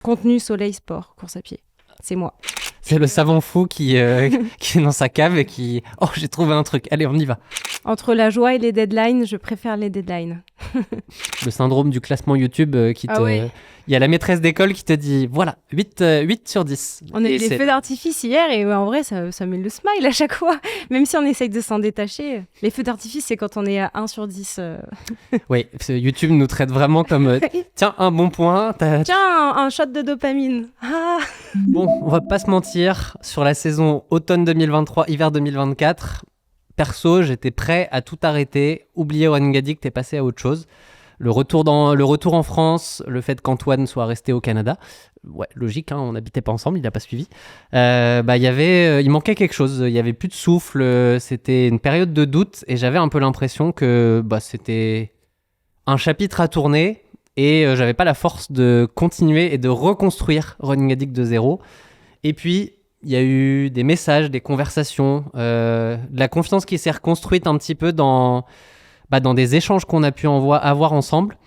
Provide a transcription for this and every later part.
Contenu, soleil, sport, course à pied. C'est moi. C'est le savant fou qui est dans sa cave et qui... Oh, j'ai trouvé un truc. Allez, on y va. Entre la joie et les deadlines, je préfère les deadlines. Le syndrome du classement YouTube qui te... Ah ouais. Il y a la maîtresse d'école qui te dit, voilà, 8 sur 10. On a eu Et les feux d'artifice hier et en vrai, ça met le smile à chaque fois. Même si on essaye de s'en détacher. Les feux d'artifice, c'est quand on est à 1 sur 10. Oui, YouTube nous traite vraiment comme... tiens, un bon point. Tiens, un shot de dopamine. Ah. Bon, on va pas se mentir. Sur la saison automne 2023, hiver 2024, perso, j'étais prêt à tout arrêter, oublier Running Addict et passer à autre chose. Le retour en France, le fait qu'Antoine soit resté au Canada, ouais, logique, hein, on n'habitait pas ensemble, il n'a pas suivi. Il manquait quelque chose, il y avait plus de souffle, c'était une période de doute et j'avais un peu l'impression que c'était un chapitre à tourner et j'avais pas la force de continuer et de reconstruire Running Addict de zéro. Et puis il y a eu des messages, des conversations, de la confiance qui s'est reconstruite un petit peu dans des échanges qu'on a pu avoir ensemble.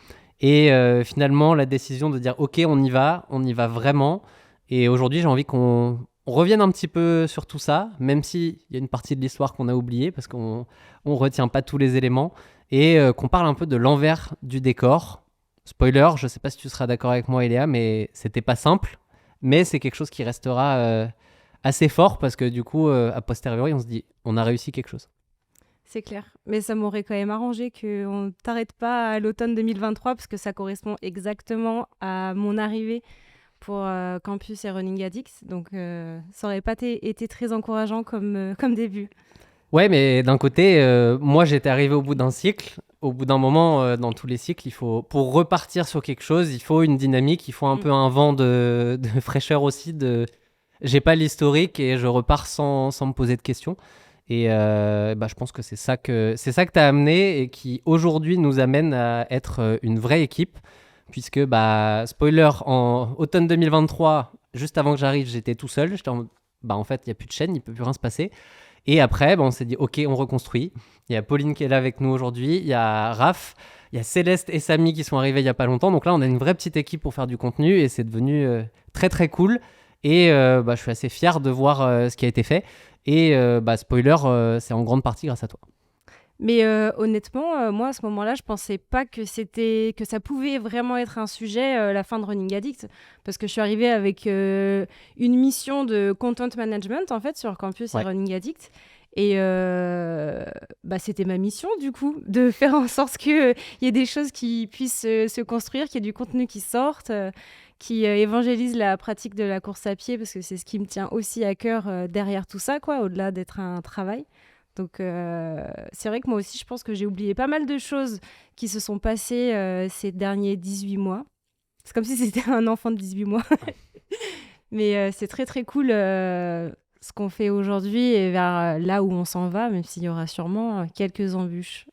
Et finalement, la décision de dire « Ok, on y va vraiment ». Et aujourd'hui, j'ai envie qu'on revienne un petit peu sur tout ça, même s'il y a une partie de l'histoire qu'on a oubliée, parce qu'on ne retient pas tous les éléments, et qu'on parle un peu de l'envers du décor. Spoiler, je ne sais pas si tu seras d'accord avec moi, Eléa, mais c'était pas simple. Mais c'est quelque chose qui restera assez fort, parce que du coup, a posteriori, on se dit « On a réussi quelque chose ». C'est clair. Mais ça m'aurait quand même arrangé qu'on ne t'arrête pas à l'automne 2023 parce que ça correspond exactement à mon arrivée pour Campus et Running Addicts. Donc, ça n'aurait pas été très encourageant comme début. Ouais, mais d'un côté, moi, j'étais arrivé au bout d'un cycle. Au bout d'un moment, dans tous les cycles, pour repartir sur quelque chose, il faut une dynamique, il faut un peu un vent de fraîcheur aussi. J'ai pas l'historique et je repars sans me poser de questions. Et je pense que c'est ça que tu as amené et qui aujourd'hui nous amène à être une vraie équipe. Puisque, spoiler, en automne 2023, juste avant que j'arrive, j'étais tout seul. J'étais en fait, il n'y a plus de chaîne, il ne peut plus rien se passer. Et après, on s'est dit, ok, on reconstruit. Il y a Pauline qui est là avec nous aujourd'hui, il y a Raph, il y a Céleste et Samy qui sont arrivés il n'y a pas longtemps. Donc là, on a une vraie petite équipe pour faire du contenu et c'est devenu très, très cool. Et je suis assez fier de voir ce qui a été fait. Et spoiler, c'est en grande partie grâce à toi. Mais honnêtement, moi, à ce moment-là, je pensais pas que ça pouvait vraiment être un sujet, la fin de Running Addict, parce que je suis arrivée avec une mission de content management, en fait, sur Campus et Running Addict. Et c'était ma mission, du coup, de faire en sorte qu'il y ait des choses qui puissent se construire, qu'il y ait du contenu qui sorte, qui évangélise la pratique de la course à pied, parce que c'est ce qui me tient aussi à cœur derrière tout ça, quoi, au-delà d'être un travail. Donc, c'est vrai que moi aussi, je pense que j'ai oublié pas mal de choses qui se sont passées ces derniers 18 mois. C'est comme si c'était un enfant de 18 mois. Mais c'est très, très cool ce qu'on fait aujourd'hui et vers là où on s'en va, même s'il y aura sûrement quelques embûches.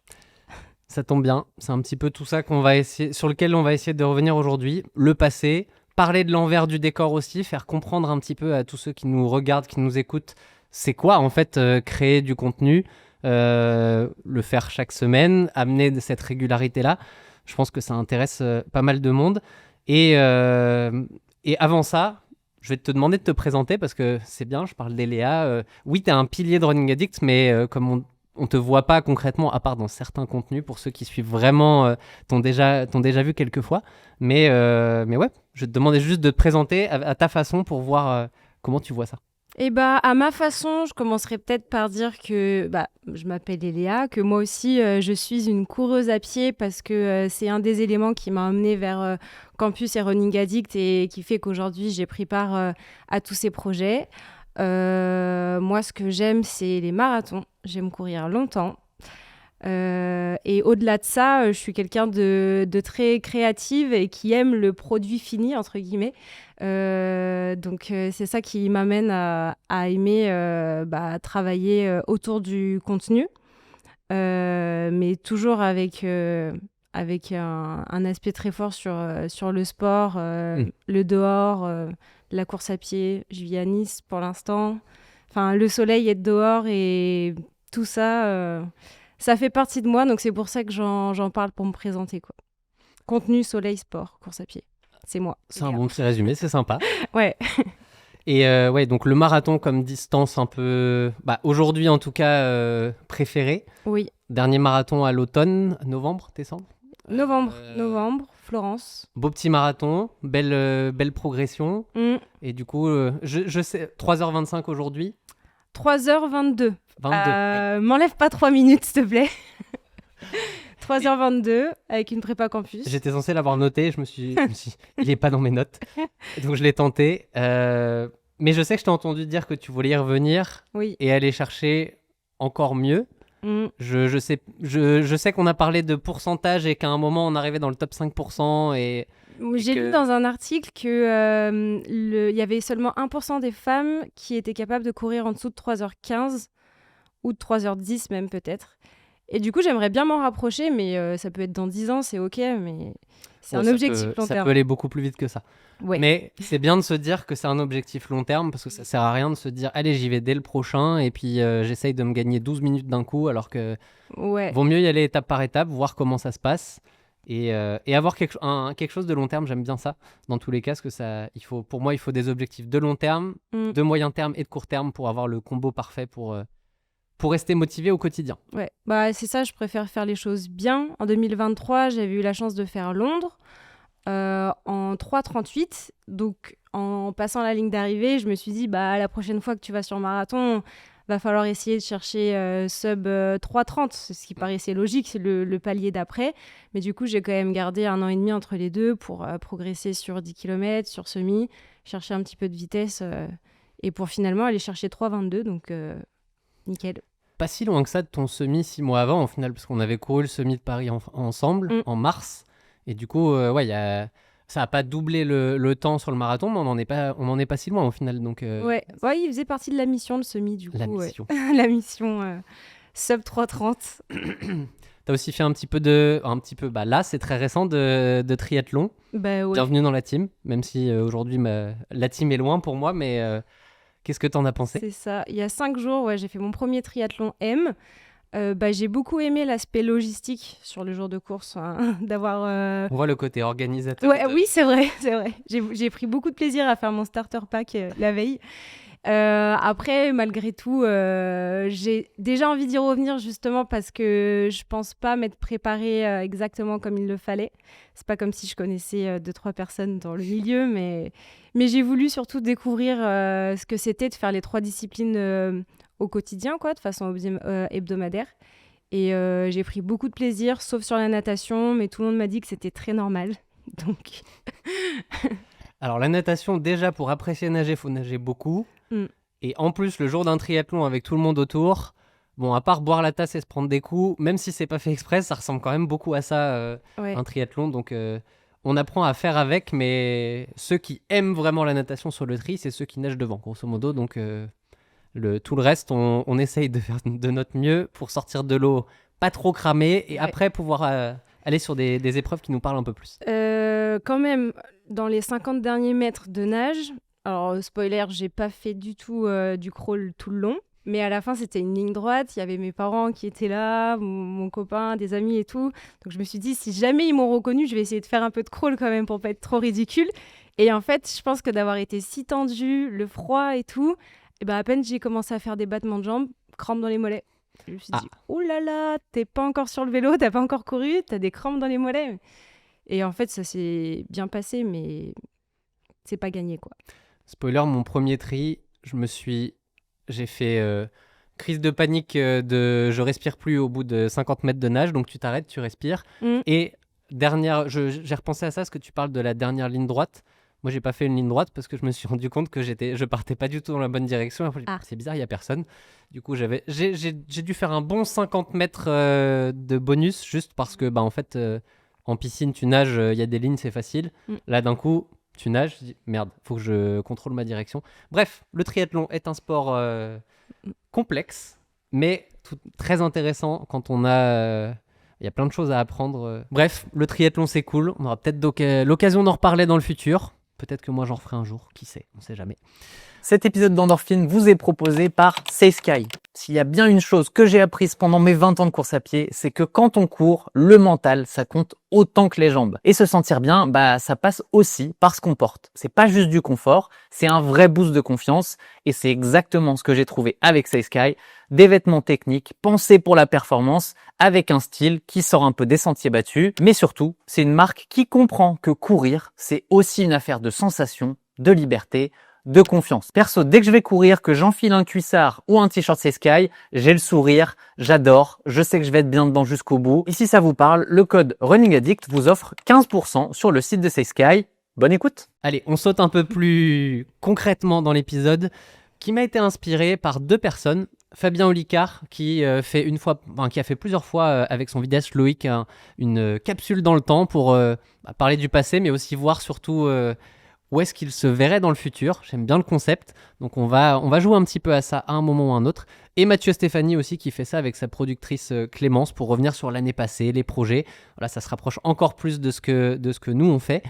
Ça tombe bien. C'est un petit peu tout ça sur lequel on va essayer de revenir aujourd'hui. Le passé, parler de l'envers du décor aussi, faire comprendre un petit peu à tous ceux qui nous regardent, qui nous écoutent, c'est quoi en fait créer du contenu, le faire chaque semaine, amener cette régularité-là. Je pense que ça intéresse pas mal de monde. Et avant ça, je vais te demander de te présenter parce que c'est bien, je parle d'Eléa. Oui, tu es un pilier de Running Addict, mais comme on te voit pas concrètement, à part dans certains contenus, pour ceux qui suivent vraiment, t'ont déjà vu quelques fois. Mais ouais, je vais te demander juste de te présenter à ta façon pour voir comment tu vois ça. Et à ma façon, je commencerai peut-être par dire que je m'appelle Eléa, que moi aussi je suis une coureuse à pied parce que c'est un des éléments qui m'a emmenée vers Campus et Running Addict et qui fait qu'aujourd'hui j'ai pris part à tous ces projets. Moi, ce que j'aime, c'est les marathons. J'aime courir longtemps. Et au-delà de ça, je suis quelqu'un de très créative et qui aime le produit fini, entre guillemets. Donc, c'est ça qui m'amène à aimer travailler autour du contenu, mais toujours avec un aspect très fort sur le sport, le dehors, la course à pied. Je vis à Nice pour l'instant. Enfin, le soleil, être dehors et tout ça... ça fait partie de moi, donc c'est pour ça que j'en parle pour me présenter, quoi. Contenu, soleil, sport, course à pied. c'est moi. C'est un bon petit résumé, c'est sympa. Ouais. Et ouais, donc le marathon comme distance un peu, aujourd'hui en tout cas, préféré. Oui. Dernier marathon à l'automne, novembre, décembre. Novembre, Florence. Beau petit marathon, belle progression. Et du coup, je sais, 3h25 aujourd'hui. 3h22. 22. M'enlève pas 3 minutes, s'il te plaît. 3h22 avec une prépa campus. J'étais censé l'avoir noté, je me suis dit, il est pas dans mes notes. Donc je l'ai tenté. Mais je sais que je t'ai entendu dire que tu voulais y revenir et aller chercher encore mieux. Je sais qu'on a parlé de pourcentage et qu'à un moment on arrivait dans le top 5%. J'ai lu dans un article qu'il y avait seulement 1% des femmes qui étaient capables de courir en dessous de 3h15 ou de 3h10 même peut-être. Et du coup, j'aimerais bien m'en rapprocher, mais ça peut être dans 10 ans, c'est ok, mais c'est un objectif long terme. Ça peut aller beaucoup plus vite que ça. Ouais. Mais c'est bien de se dire que c'est un objectif long terme, parce que ça sert à rien de se dire, allez, j'y vais dès le prochain, et puis j'essaye de me gagner 12 minutes d'un coup, alors que vaut mieux y aller étape par étape, voir comment ça se passe, et avoir quelque chose de long terme. J'aime bien ça, dans tous les cas, parce que pour moi, il faut des objectifs de long terme, de moyen terme et de court terme pour avoir le combo parfait pour rester motivé au quotidien. Ouais, c'est ça, je préfère faire les choses bien. En 2023, j'avais eu la chance de faire Londres en 3h38. Donc, en passant la ligne d'arrivée, je me suis dit, la prochaine fois que tu vas sur marathon, va falloir essayer de chercher sub 3h30, ce qui paraissait logique, c'est le palier d'après. Mais du coup, j'ai quand même gardé 1 an et demi entre les deux pour progresser sur 10 km, sur semi, chercher un petit peu de vitesse et pour finalement aller chercher 3h22. Donc, nickel. Pas si loin que ça de ton semi 6 mois avant, au final, parce qu'on avait couru le semi de Paris ensemble en mars. Et du coup, ça n'a pas doublé le temps sur le marathon, mais on n'en est pas si loin au final. Donc, ouais, il faisait partie de la mission, le semi, du coup. La mission. La mission sub 3h30. T'as aussi fait là, c'est très récent, de triathlon. Ouais. Bienvenue dans la team, même si aujourd'hui, la team est loin pour moi, mais... Qu'est-ce que t'en as pensé ? C'est ça. Il y a 5 jours, j'ai fait mon premier triathlon M. J'ai beaucoup aimé l'aspect logistique sur le jour de course, d'avoir... On voit le côté organisateur. Ouais, oui, c'est vrai. J'ai pris beaucoup de plaisir à faire mon starter pack la veille. Après, malgré tout, j'ai déjà envie d'y revenir justement parce que je pense pas m'être préparée exactement comme il le fallait. C'est pas comme si je connaissais 2-3 personnes dans le milieu, mais j'ai voulu surtout découvrir ce que c'était de faire les 3 disciplines au quotidien, de façon hebdomadaire. Et j'ai pris beaucoup de plaisir, sauf sur la natation, mais tout le monde m'a dit que c'était très normal. Donc... Alors la natation, déjà pour apprécier nager, il faut nager beaucoup. Et en plus, le jour d'un triathlon avec tout le monde autour, bon, à part boire la tasse et se prendre des coups, même si c'est pas fait exprès, ça ressemble quand même beaucoup à ça, un triathlon. Donc on apprend à faire avec, mais ceux qui aiment vraiment la natation sur le tri, c'est ceux qui nagent devant, grosso modo. Donc tout le reste, on essaye de faire de notre mieux pour sortir de l'eau pas trop cramé et après pouvoir aller sur des épreuves qui nous parlent un peu plus. Quand même, dans les 50 derniers mètres de nage, alors spoiler, j'ai pas fait du tout du crawl tout le long, mais à la fin c'était une ligne droite, il y avait mes parents qui étaient là, mon copain, des amis et tout, donc je me suis dit si jamais ils m'ont reconnu, je vais essayer de faire un peu de crawl quand même pour pas être trop ridicule. Et en fait, je pense que d'avoir été si tendue, le froid et tout, et à peine j'ai commencé à faire des battements de jambes, crampes dans les mollets. Je me suis dit, oh là là, t'es pas encore sur le vélo, t'as pas encore couru, t'as des crampes dans les mollets. Et en fait, ça s'est bien passé, mais c'est pas gagné, quoi. Spoiler, mon premier tri, j'ai fait crise de panique je respire plus au bout de 50 mètres de nage, donc tu t'arrêtes, tu respires. Et j'ai repensé à ça, parce que tu parles de la dernière ligne droite. Moi, j'ai pas fait une ligne droite parce que je me suis rendu compte que je partais pas du tout dans la bonne direction. Après, c'est bizarre, il y a personne. Du coup, j'ai dû faire un bon 50 mètres de bonus juste parce que, en fait, en piscine, tu nages, il y a des lignes, c'est facile. Là, d'un coup, tu nages, je dis merde, faut que je contrôle ma direction. Bref, le triathlon est un sport complexe, mais très intéressant quand on a... Il y a plein de choses à apprendre. Bref, le triathlon, c'est cool. On aura peut-être l'occasion d'en reparler dans le futur. Peut-être que moi, j'en referai un jour. Qui sait ? On sait jamais. Cet épisode d'Endorphine vous est proposé par Say Sky. S'il y a bien une chose que j'ai apprise pendant mes 20 ans de course à pied, c'est que quand on court, le mental, ça compte autant que les jambes. Et se sentir bien, ça passe aussi par ce qu'on porte. C'est pas juste du confort, c'est un vrai boost de confiance et c'est exactement ce que j'ai trouvé avec SaySky. Des vêtements techniques, pensés pour la performance, avec un style qui sort un peu des sentiers battus. Mais surtout, c'est une marque qui comprend que courir, c'est aussi une affaire de sensation, de liberté, de confiance. Perso, dès que je vais courir, que j'enfile un cuissard ou un t-shirt SaySky, j'ai le sourire, j'adore, je sais que je vais être bien dedans jusqu'au bout. Et si ça vous parle, le code Running Addict vous offre 15% sur le site de SaySky. Bonne écoute. Allez, on saute un peu plus concrètement dans l'épisode qui m'a été inspiré par deux personnes. Fabien Olicard qui a fait plusieurs fois avec son vidéaste Loïc une capsule dans le temps pour parler du passé, mais aussi voir surtout où est-ce qu'il se verrait dans le futur. J'aime bien le concept, donc on va jouer un petit peu à ça à un moment ou à un autre. Et Mathieu Stéphanie aussi qui fait ça avec sa productrice Clémence pour revenir sur l'année passée, les projets. Voilà, ça se rapproche encore plus de ce que nous on fait.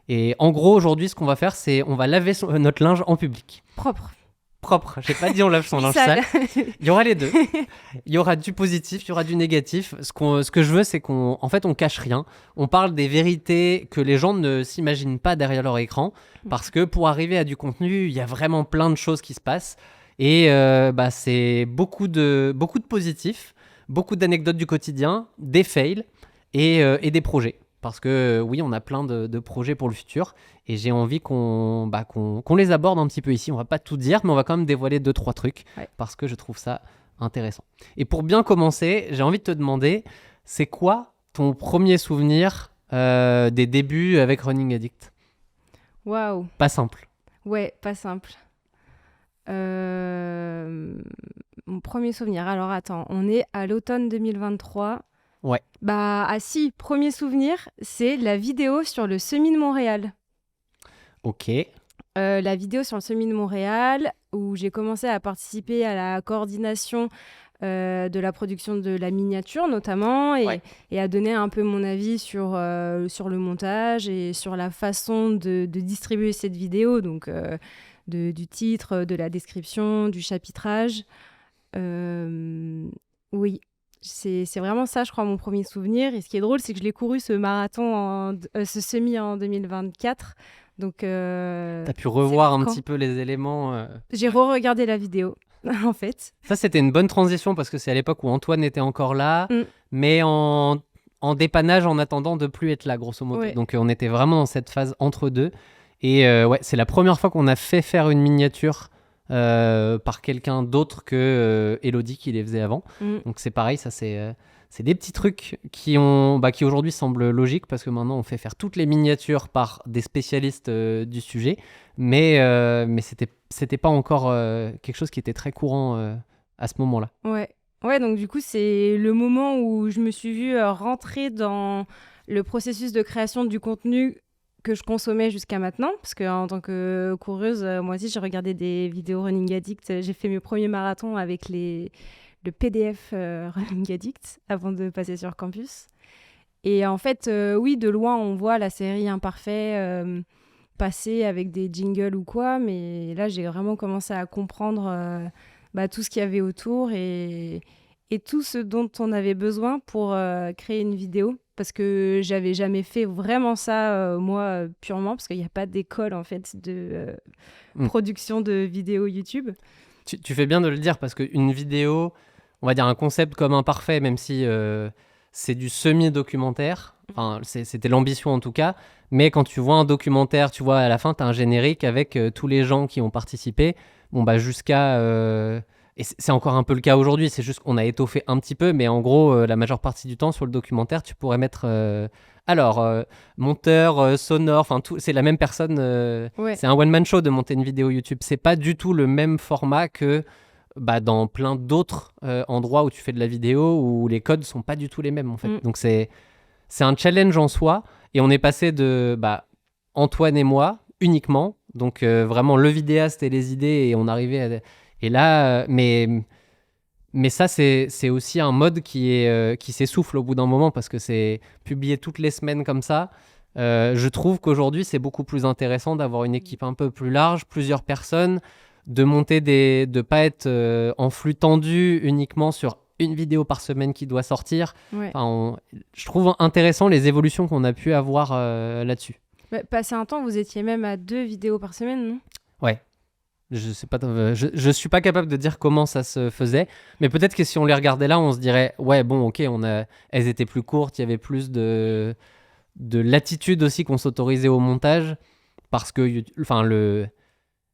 Et en gros, aujourd'hui, ce qu'on va faire, c'est on va laver notre linge en public. Propre, j'ai pas dit on lave son linge sale. Il y aura les deux. Il y aura du positif, il y aura du négatif. Ce que je veux, c'est qu'on cache rien. On parle des vérités que les gens ne s'imaginent pas derrière leur écran. Parce que pour arriver à du contenu, il y a vraiment plein de choses qui se passent. Et c'est beaucoup de positifs, beaucoup d'anecdotes du quotidien, des fails et des projets. Parce que oui, on a plein de projets pour le futur et j'ai envie qu'on les aborde un petit peu ici. On va pas tout dire, mais on va quand même dévoiler 2-3 trucs parce que je trouve ça intéressant. Et pour bien commencer, j'ai envie de te demander, c'est quoi ton premier souvenir des débuts avec Running Addict ? Waouh. Pas simple. Ouais, pas simple. Mon premier souvenir. Alors attends, on est à l'automne 2023. Ouais. Premier souvenir, c'est la vidéo sur le Semi de Montréal. Ok. La vidéo sur le Semi de Montréal, où j'ai commencé à participer à la coordination de la production de la miniature notamment, et à donner un peu mon avis sur le montage et sur la façon de distribuer cette vidéo, donc du titre, de la description, du chapitrage. Oui. C'est vraiment ça, je crois, mon premier souvenir. Et ce qui est drôle, c'est que je l'ai couru, ce semi en 2024. Donc, t'as pu revoir un petit peu les éléments. J'ai re-regardé la vidéo, en fait. Ça, c'était une bonne transition parce que c'est à l'époque où Antoine était encore là, mais en dépannage en attendant de plus être là, grosso modo. Ouais. Donc, on était vraiment dans cette phase entre deux. Et c'est la première fois qu'on a fait faire une miniature par quelqu'un d'autre que Elodie qui les faisait avant. Donc c'est pareil, ça c'est des petits trucs qui aujourd'hui semblent logiques parce que maintenant on fait faire toutes les miniatures par des spécialistes du sujet, mais c'était pas encore quelque chose qui était très courant à ce moment-là. Ouais, donc du coup c'est le moment où je me suis vue rentrer dans le processus de création du contenu que je consommais jusqu'à maintenant, parce qu'en tant que coureuse, moi aussi j'ai regardé des vidéos Running Addict. J'ai fait mes premiers marathons avec le PDF Running Addict avant de passer sur campus. Et en fait, oui, de loin on voit la série Imparfait passer avec des jingles ou quoi, mais là j'ai vraiment commencé à comprendre tout ce qu'il y avait autour et tout ce dont on avait besoin pour créer une vidéo. Parce que j'avais jamais fait vraiment ça, moi, purement, parce qu'il n'y a pas d'école, en fait, de production de vidéos YouTube. Tu fais bien de le dire, parce qu'une vidéo, on va dire un concept comme Imparfait, même si c'est du semi-documentaire, enfin, c'était l'ambition en tout cas, mais quand tu vois un documentaire, tu vois, à la fin, tu as un générique avec tous les gens qui ont participé, jusqu'à... Et c'est encore un peu le cas aujourd'hui, c'est juste qu'on a étoffé un petit peu, mais en gros, la majeure partie du temps sur le documentaire, tu pourrais mettre monteur, sonore, enfin tout, c'est la même personne. C'est un one-man show de monter une vidéo YouTube. C'est pas du tout le même format que dans plein d'autres endroits où tu fais de la vidéo, où les codes sont pas du tout les mêmes en fait. Donc c'est un challenge en soi, et on est passé de Antoine et moi uniquement, donc vraiment le vidéaste et les idées, et on arrivait à... Et là, mais ça, c'est aussi un mode qui s'essouffle au bout d'un moment parce que c'est publié toutes les semaines comme ça. Je trouve qu'aujourd'hui, c'est beaucoup plus intéressant d'avoir une équipe un peu plus large, plusieurs personnes, de pas être en flux tendu uniquement sur une vidéo par semaine qui doit sortir. Ouais. Je trouve intéressant les évolutions qu'on a pu avoir là-dessus. Passé un temps, vous étiez même à 2 vidéos par semaine, non? Ouais. Je sais pas, je suis pas capable de dire comment ça se faisait, mais peut-être que si on les regardait là, on se dirait ouais bon ok, elles étaient plus courtes, il y avait plus de latitude aussi qu'on s'autorisait au montage parce que le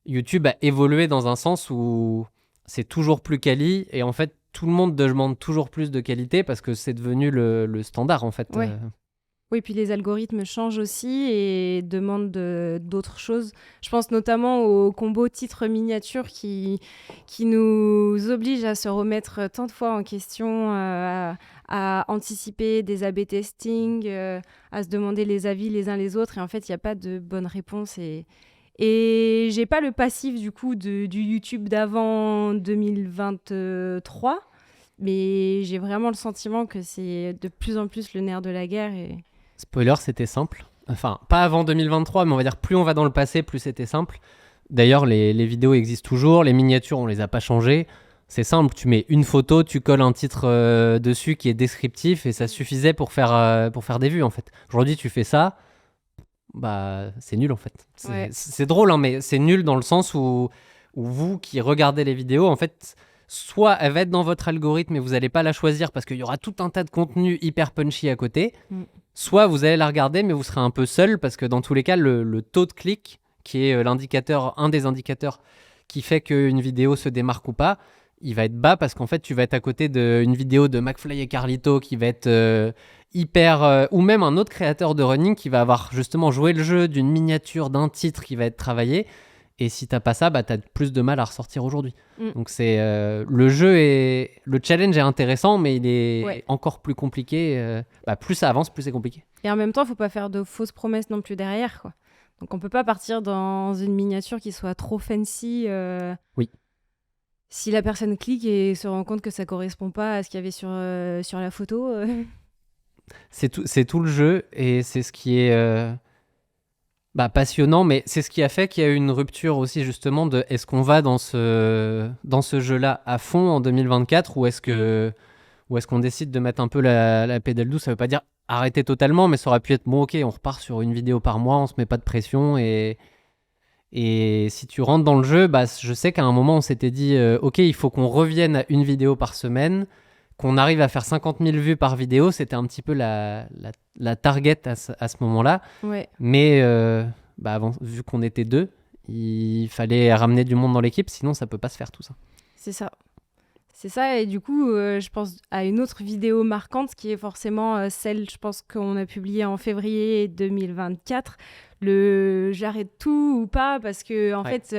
YouTube a évolué dans un sens où c'est toujours plus quali et en fait tout le monde demande toujours plus de qualité parce que c'est devenu le standard en fait. Ouais. Oui, puis les algorithmes changent aussi et demandent d'autres choses. Je pense notamment au combo titre-miniature qui nous oblige à se remettre tant de fois en question, à anticiper des A/B testing, à se demander les avis les uns les autres. Et en fait, il n'y a pas de bonne réponse. Et j'ai pas le passif du coup du YouTube d'avant 2023, mais j'ai vraiment le sentiment que c'est de plus en plus le nerf de la guerre. Spoiler, c'était simple. Enfin, pas avant 2023, mais on va dire plus on va dans le passé, plus c'était simple. D'ailleurs, les vidéos existent toujours, les miniatures, on les a pas changées. C'est simple, tu mets une photo, tu colles un titre dessus qui est descriptif et ça suffisait pour faire des vues en fait. Aujourd'hui, tu fais ça, bah c'est nul en fait. C'est drôle, hein, mais c'est nul dans le sens où vous qui regardez les vidéos, en fait, soit elle va être dans votre algorithme et vous n'allez pas la choisir parce qu'il y aura tout un tas de contenu hyper punchy à côté. Soit vous allez la regarder, mais vous serez un peu seul parce que dans tous les cas, le taux de clic, qui est un des indicateurs qui fait qu'une vidéo se démarque ou pas, il va être bas parce qu'en fait, tu vas être à côté d'une vidéo de McFly et Carlito qui va être hyper... ou même un autre créateur de running qui va avoir justement joué le jeu d'une miniature, d'un titre qui va être travaillé. Et si t'as pas ça, bah t'as plus de mal à ressortir aujourd'hui. Donc c'est le challenge est intéressant, mais il est encore plus compliqué. Plus ça avance, plus c'est compliqué. Et en même temps, faut pas faire de fausses promesses non plus derrière, quoi. Donc on peut pas partir dans une miniature qui soit trop fancy. Oui. Si la personne clique et se rend compte que ça correspond pas à ce qu'il y avait sur la photo. C'est tout le jeu et c'est ce qui est passionnant, mais c'est ce qui a fait qu'il y a eu une rupture aussi justement de est-ce qu'on va dans ce jeu-là à fond en 2024 ou est-ce qu'on décide de mettre un peu la pédale douce. Ça veut pas dire arrêter totalement, mais ça aurait pu être bon, ok, on repart sur une vidéo par mois, on se met pas de pression et si tu rentres dans le jeu, je sais qu'à un moment on s'était dit ok, il faut qu'on revienne à une vidéo par semaine, qu'on arrive à faire 50 000 vues par vidéo, c'était un petit peu la target à ce moment-là. Ouais. Mais avant, vu qu'on était 2, il fallait ramener du monde dans l'équipe, sinon ça peut pas se faire tout ça. C'est ça, et du coup, je pense à une autre vidéo marquante qui est forcément celle, je pense, qu'on a publiée en février 2024, le « j'arrête tout » ou pas, parce que en fait...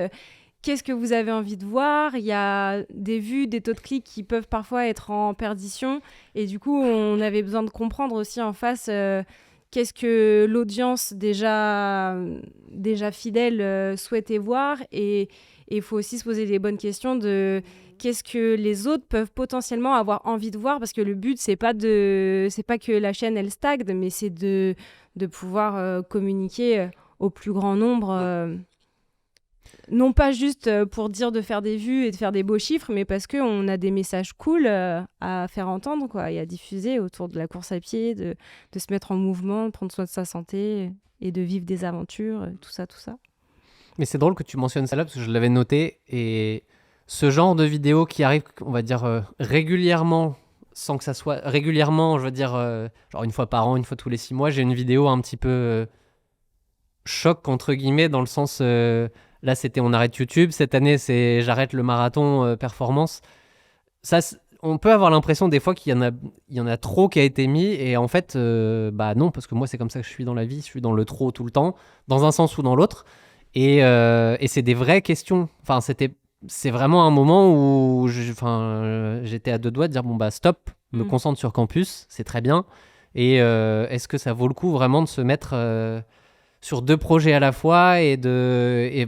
qu'est-ce que vous avez envie de voir ? Il y a des vues, des taux de clics qui peuvent parfois être en perdition. Et du coup, on avait besoin de comprendre aussi en face qu'est-ce que l'audience déjà fidèle souhaitait voir. Et il faut aussi se poser des bonnes questions de qu'est-ce que les autres peuvent potentiellement avoir envie de voir. Parce que le but, c'est pas que la chaîne, elle stagne, mais c'est de pouvoir communiquer au plus grand nombre. Non pas juste pour dire de faire des vues et de faire des beaux chiffres, mais parce qu'on a des messages cool à faire entendre, quoi, et à diffuser autour de la course à pied, de se mettre en mouvement, de prendre soin de sa santé et de vivre des aventures, tout ça. Mais c'est drôle que tu mentionnes ça là, parce que je l'avais noté, et ce genre de vidéo qui arrive, on va dire, régulièrement, sans que ça soit régulièrement, je veux dire, genre une fois par an, une fois tous les 6 mois, j'ai une vidéo un petit peu choc, entre guillemets, dans le sens... Là, c'était on arrête YouTube. Cette année, c'est j'arrête le marathon performance. Ça, on peut avoir l'impression des fois qu'il y en a trop qui a été mis. Et en fait, non, parce que moi, c'est comme ça que je suis dans la vie. Je suis dans le trop tout le temps, dans un sens ou dans l'autre. Et c'est des vraies questions. Enfin, c'est vraiment un moment où j'étais à 2 doigts de dire bon, stop, me concentre sur campus, c'est très bien. Et est-ce que ça vaut le coup vraiment de se mettre... sur 2 projets à la fois et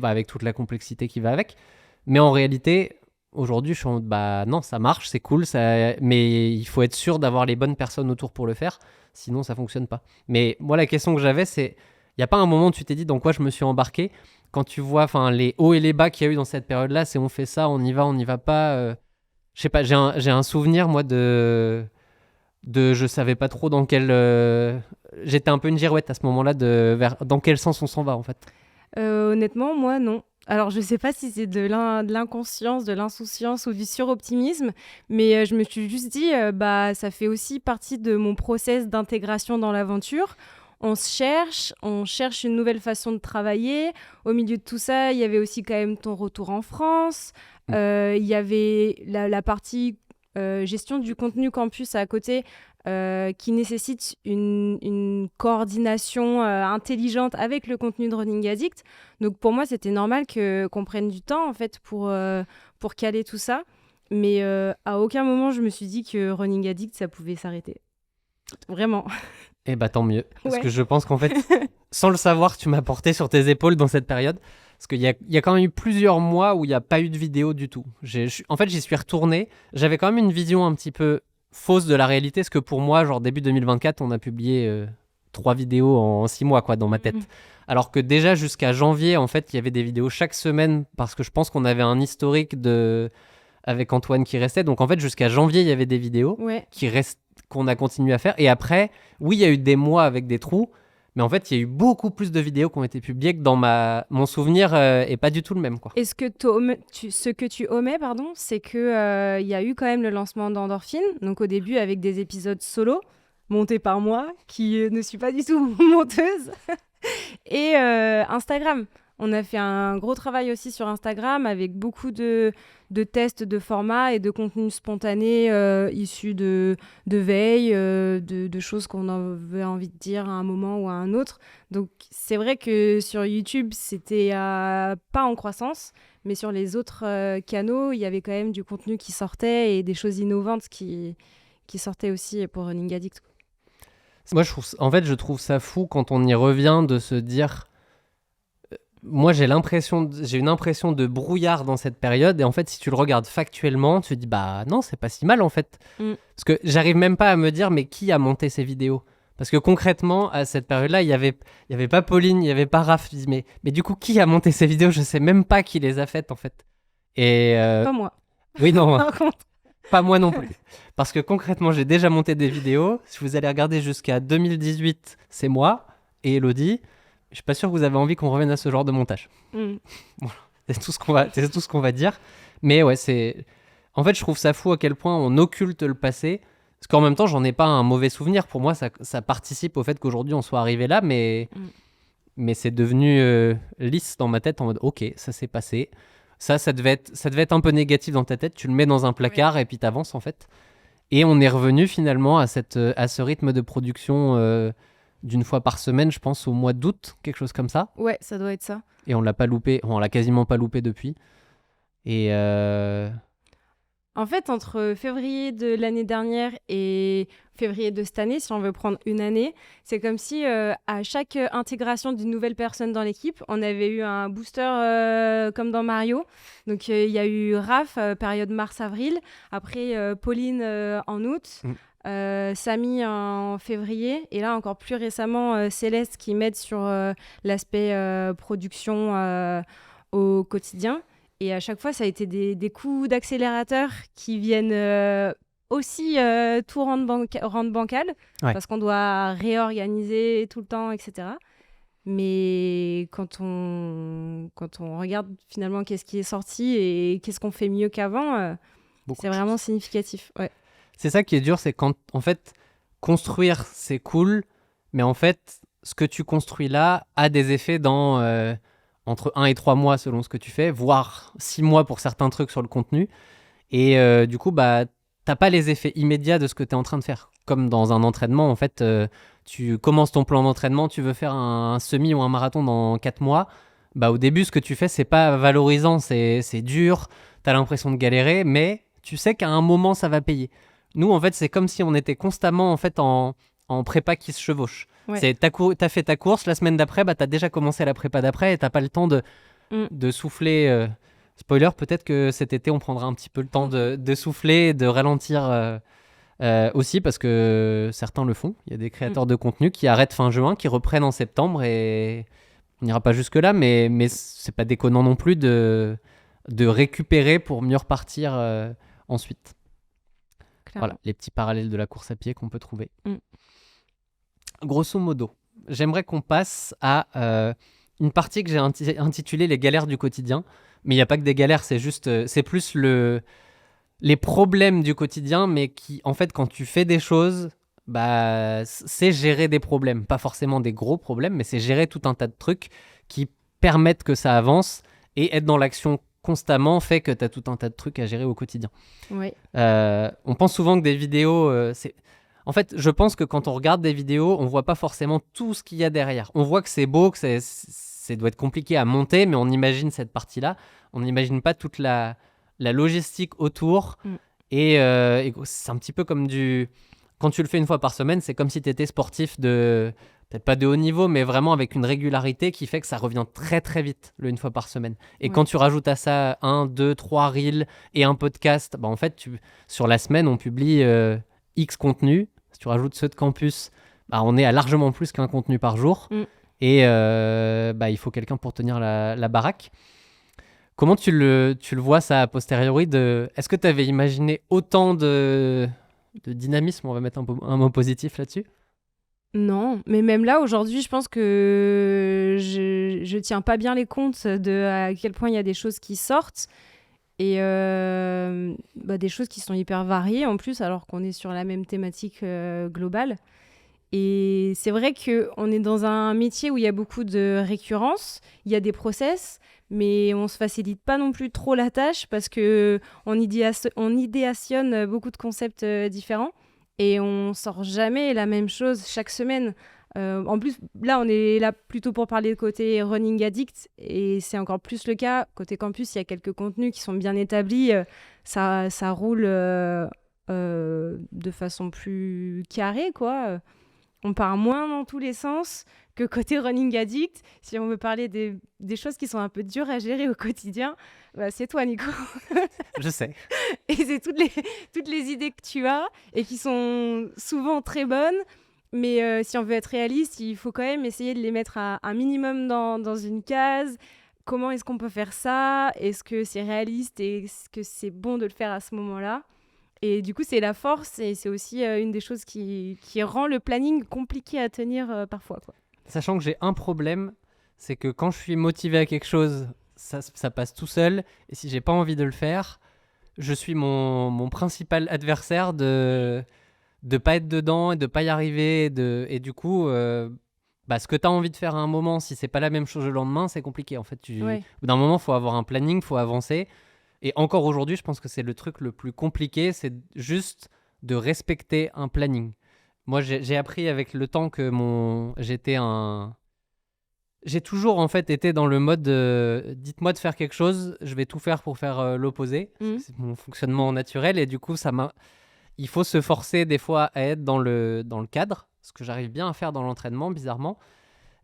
avec toute la complexité qui va avec. Mais en réalité, aujourd'hui, je suis en non, ça marche, c'est cool, mais il faut être sûr d'avoir les bonnes personnes autour pour le faire, sinon ça fonctionne pas. Mais moi, la question que j'avais, c'est, il n'y a pas un moment où tu t'es dit dans quoi je me suis embarqué ? quand tu vois les hauts et les bas qu'il y a eu dans cette période-là, c'est on fait ça, on y va pas. Je sais pas, j'ai un souvenir, moi, je savais pas trop dans quel. J'étais un peu une girouette à ce moment-là, dans quel sens on s'en va, en fait. Honnêtement, moi, non. Alors, je sais pas si c'est de l'inconscience, de l'insouciance ou du suroptimisme, mais je me suis juste dit, ça fait aussi partie de mon process d'intégration dans l'aventure. On cherche une nouvelle façon de travailler. Au milieu de tout ça, il y avait aussi quand même ton retour en France. Il y avait la partie gestion du contenu campus à côté qui nécessite une coordination intelligente avec le contenu de Running Addict. Donc pour moi, c'était normal qu'on prenne du temps en fait pour caler tout ça. Mais à aucun moment, je me suis dit que Running Addict, ça pouvait s'arrêter. Vraiment. Eh bah tant mieux. Parce Ouais. que je pense qu'en fait, sans le savoir, tu m'as porté sur tes épaules dans cette période. Parce qu'il y a quand même eu plusieurs mois où il n'y a pas eu de vidéo du tout. En fait, j'y suis retourné. J'avais quand même une vision un petit peu fausse de la réalité. Parce que pour moi, genre début 2024, on a publié 3 vidéos en 6 mois, quoi, dans ma tête. Alors que déjà jusqu'à janvier, en fait, il y avait des vidéos chaque semaine. Parce que je pense qu'on avait un historique avec Antoine qui restait. Donc en fait, jusqu'à janvier, il y avait des vidéos qu'on a continué à faire. Et après, oui, il y a eu des mois avec des trous. Mais en fait, il y a eu beaucoup plus de vidéos qui ont été publiées que dans mon souvenir est pas du tout le même, quoi. Et ce que tu omets, c'est que y a eu quand même le lancement d'Endorphine. Donc au début avec des épisodes solo montés par moi, qui ne suis pas du tout monteuse, et Instagram. On a fait un gros travail aussi sur Instagram avec beaucoup de tests de formats et de contenus spontanés issus de veille, de choses qu'on avait envie de dire à un moment ou à un autre. Donc c'est vrai que sur YouTube, c'était pas en croissance, mais sur les autres canaux, il y avait quand même du contenu qui sortait et des choses innovantes qui sortaient aussi pour Running Addict. Moi, je trouve ça fou quand on y revient de se dire... Moi, j'ai une impression de brouillard dans cette période. Et en fait, si tu le regardes factuellement, tu te dis, bah non, c'est pas si mal en fait. Parce que j'arrive même pas à me dire, mais qui a monté ces vidéos ? Parce que concrètement, à cette période-là, il y avait pas Pauline, il n'y avait pas Raph. Je dis, mais du coup, qui a monté ces vidéos ? Je sais même pas qui les a faites en fait. Et Pas moi. Oui, non, Par contre. pas moi non plus. Parce que concrètement, j'ai déjà monté des vidéos. Si vous allez regarder jusqu'à 2018, c'est moi et Elodie. Je suis pas sûr que vous avez envie qu'on revienne à ce genre de montage. Voilà. C'est tout ce qu'on va dire. Mais ouais, en fait, je trouve ça fou à quel point on occulte le passé. Parce qu'en même temps, j'en ai pas un mauvais souvenir. Pour moi, ça participe au fait qu'aujourd'hui, on soit arrivé là. Mais c'est devenu lisse dans ma tête en mode, ok, ça s'est passé. Ça devait être un peu négatif dans ta tête. Tu le mets dans un placard et puis t'avances en fait. Et on est revenu finalement à ce rythme de production d'une fois par semaine, je pense, au mois d'août, quelque chose comme ça. Ouais, ça doit être ça. Et on l'a quasiment pas loupé depuis. Et en fait, entre février de l'année dernière et février de cette année, si on veut prendre une année, c'est comme si à chaque intégration d'une nouvelle personne dans l'équipe, on avait eu un booster comme dans Mario. Donc il y a eu Raph, période mars-avril, après Pauline en août, Samy en février, et là encore plus récemment Céleste qui m'aide sur l'aspect production au quotidien. Et à chaque fois, ça a été des coups d'accélérateur qui viennent aussi tout rendre bancal, parce qu'on doit réorganiser tout le temps, etc. Mais quand on regarde finalement qu'est-ce qui est sorti et qu'est-ce qu'on fait mieux qu'avant, c'est vraiment significatif. Ouais. C'est ça qui est dur, c'est quand, en fait, construire, c'est cool, mais en fait, ce que tu construis là a des effets dans... entre 1 et 3 mois selon ce que tu fais, voire 6 mois pour certains trucs sur le contenu. Et du coup, t'as pas les effets immédiats de ce que tu es en train de faire. Comme dans un entraînement, en fait, tu commences ton plan d'entraînement, tu veux faire un semi ou un marathon dans 4 mois. Au début, ce que tu fais, c'est pas valorisant, c'est dur, t'as l'impression de galérer, mais tu sais qu'à un moment, ça va payer. Nous, en fait, c'est comme si on était constamment en fait, en prépa qui se chevauche. Ouais. T'as fait ta course, la semaine d'après, t'as déjà commencé la prépa d'après et t'as pas le temps de souffler. Spoiler, peut-être que cet été, on prendra un petit peu le temps de souffler, de ralentir aussi, parce que certains le font. Il y a des créateurs de contenu qui arrêtent fin juin, qui reprennent en septembre et on n'ira pas jusque-là, mais c'est pas déconnant non plus de récupérer pour mieux repartir ensuite. Clairement. Voilà, les petits parallèles de la course à pied qu'on peut trouver. Mm. Grosso modo, j'aimerais qu'on passe à une partie que j'ai intitulée les galères du quotidien. Mais il n'y a pas que des galères, c'est plus les problèmes du quotidien, mais qui, en fait, quand tu fais des choses, bah, c'est gérer des problèmes. Pas forcément des gros problèmes, mais c'est gérer tout un tas de trucs qui permettent que ça avance, et être dans l'action constamment fait que tu as tout un tas de trucs à gérer au quotidien. Oui. On pense souvent que des vidéos, En fait, je pense que quand on regarde des vidéos, on voit pas forcément tout ce qu'il y a derrière. On voit que c'est beau, que ça doit être compliqué à monter, mais on imagine cette partie-là. On n'imagine pas toute la logistique autour. Et c'est un petit peu comme quand tu le fais une fois par semaine, c'est comme si tu étais sportif peut-être pas de haut niveau, mais vraiment avec une régularité qui fait que ça revient très très vite, une fois par semaine. Et quand tu rajoutes à ça 1, 2, 3 reels et un podcast, bah en fait, sur la semaine, on publie X contenus. Si tu rajoutes ceux de campus, bah on est à largement plus qu'un contenu par jour. Et il faut quelqu'un pour tenir la baraque. Comment tu le vois ça a posteriori Est-ce que tu avais imaginé autant de dynamisme, on va mettre un mot positif là-dessus? Non, mais même là, aujourd'hui, je pense que je tiens pas bien les comptes de à quel point il y a des choses qui sortent et des choses qui sont hyper variées en plus, alors qu'on est sur la même thématique globale. Et c'est vrai qu'on est dans un métier où il y a beaucoup de récurrence, il y a des process, mais on se facilite pas non plus trop la tâche parce qu'on idéationne beaucoup de concepts différents et on sort jamais la même chose chaque semaine. En plus, là, on est là plutôt pour parler de côté Running Addict et c'est encore plus le cas. Côté campus, il y a quelques contenus qui sont bien établis, ça roule de façon plus carrée, quoi. On part moins dans tous les sens que côté Running Addict. Si on veut parler des choses qui sont un peu dures à gérer au quotidien, c'est toi, Nico. Je sais. Et c'est toutes les idées que tu as et qui sont souvent très bonnes. Mais si on veut être réaliste, il faut quand même essayer de les mettre à un minimum dans une case. Comment est-ce qu'on peut faire ça? Est-ce que c'est réaliste et est-ce que c'est bon de le faire à ce moment-là? Et du coup, c'est la force et c'est aussi une des choses qui rend le planning compliqué à tenir parfois, quoi. Sachant que j'ai un problème, c'est que quand je suis motivé à quelque chose, ça passe tout seul. Et si j'ai pas envie de le faire, je suis mon principal adversaire de pas être dedans et de pas y arriver. Et du coup, ce que tu as envie de faire à un moment, si c'est pas la même chose le lendemain, c'est compliqué. En fait, au bout d'un moment, il faut avoir un planning, il faut avancer. Et encore aujourd'hui, je pense que c'est le truc le plus compliqué, c'est juste de respecter un planning. Moi, j'ai appris avec le temps que j'ai toujours en fait été dans le mode dites-moi de faire quelque chose, je vais tout faire pour faire l'opposé. C'est mon fonctionnement naturel et du coup, il faut se forcer des fois à être dans le cadre, ce que j'arrive bien à faire dans l'entraînement, bizarrement.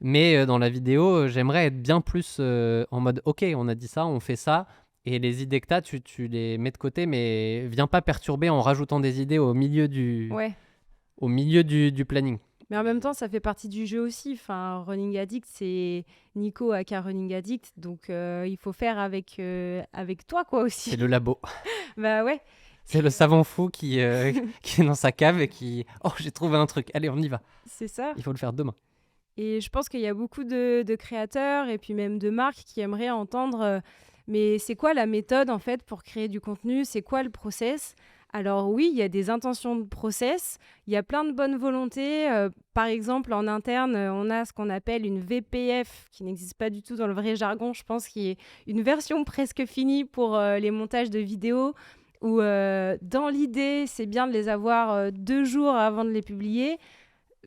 Mais dans la vidéo, j'aimerais être bien plus en mode ok, on a dit ça, on fait ça. Et les idées que tu as, tu les mets de côté, mais viens pas perturber en rajoutant des idées au milieu du planning. Mais en même temps, ça fait partie du jeu aussi. Enfin, Running Addict, c'est Nico aka Running Addict. Donc, il faut faire avec toi, quoi, aussi. C'est le labo. Bah ouais. C'est le savant fou qui est dans sa cave et qui... Oh, j'ai trouvé un truc. Allez, on y va. C'est ça. Il faut le faire demain. Et je pense qu'il y a beaucoup de créateurs et puis même de marques qui aimeraient entendre... mais c'est quoi la méthode, en fait, pour créer du contenu? C'est quoi le process? Alors oui, il y a des intentions de process, il y a plein de bonnes volontés. Par exemple, en interne, on a ce qu'on appelle une VPF, qui n'existe pas du tout dans le vrai jargon, je pense, qui est une version presque finie pour les montages de vidéos, où dans l'idée, c'est bien de les avoir 2 jours avant de les publier.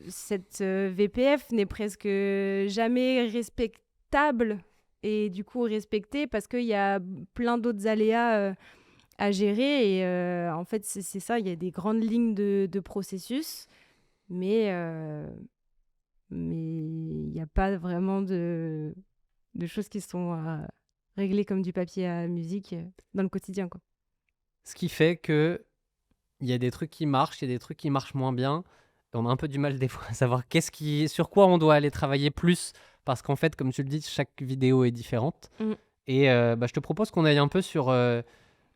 Cette VPF n'est presque jamais respectable et du coup respectée parce qu'il y a plein d'autres aléas à gérer et en fait c'est ça, il y a des grandes lignes de processus mais il n'y a pas vraiment de choses qui sont réglées comme du papier à musique dans le quotidien, quoi. Ce qui fait que il y a des trucs qui marchent, il y a des trucs qui marchent moins bien. On a un peu du mal des fois à savoir sur quoi on doit aller travailler plus parce qu'en fait, comme tu le dis, chaque vidéo est différente. Mm. Et je te propose qu'on aille un peu sur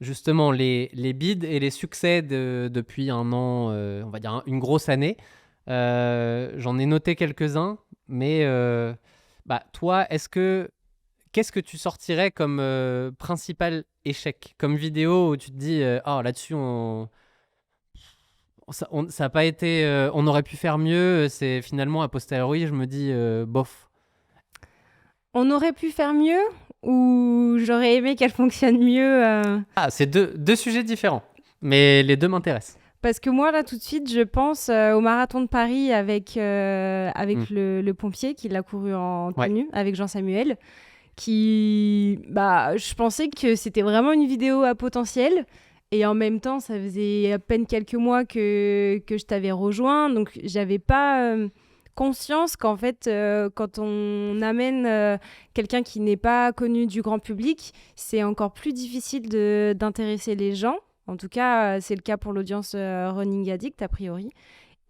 justement les bids et les succès depuis un an, on va dire une grosse année. J'en ai noté quelques-uns, mais toi, qu'est-ce que tu sortirais comme principal échec, comme vidéo où tu te dis là-dessus ça a pas été, on aurait pu faire mieux. C'est finalement a posteriori, je me dis bof. On aurait pu faire mieux ou j'aurais aimé qu'elle fonctionne mieux C'est deux sujets différents, mais les deux m'intéressent. Parce que moi, là, tout de suite, je pense au marathon de Paris avec le pompier qui l'a couru en tenue, avec Jean-Samuel, je pensais que c'était vraiment une vidéo à potentiel. Et en même temps, ça faisait à peine quelques mois que je t'avais rejoint. Donc, j'avais pas conscience qu'en fait, quand on amène quelqu'un qui n'est pas connu du grand public, c'est encore plus difficile d'intéresser les gens. En tout cas, c'est le cas pour l'audience Running Addict, a priori.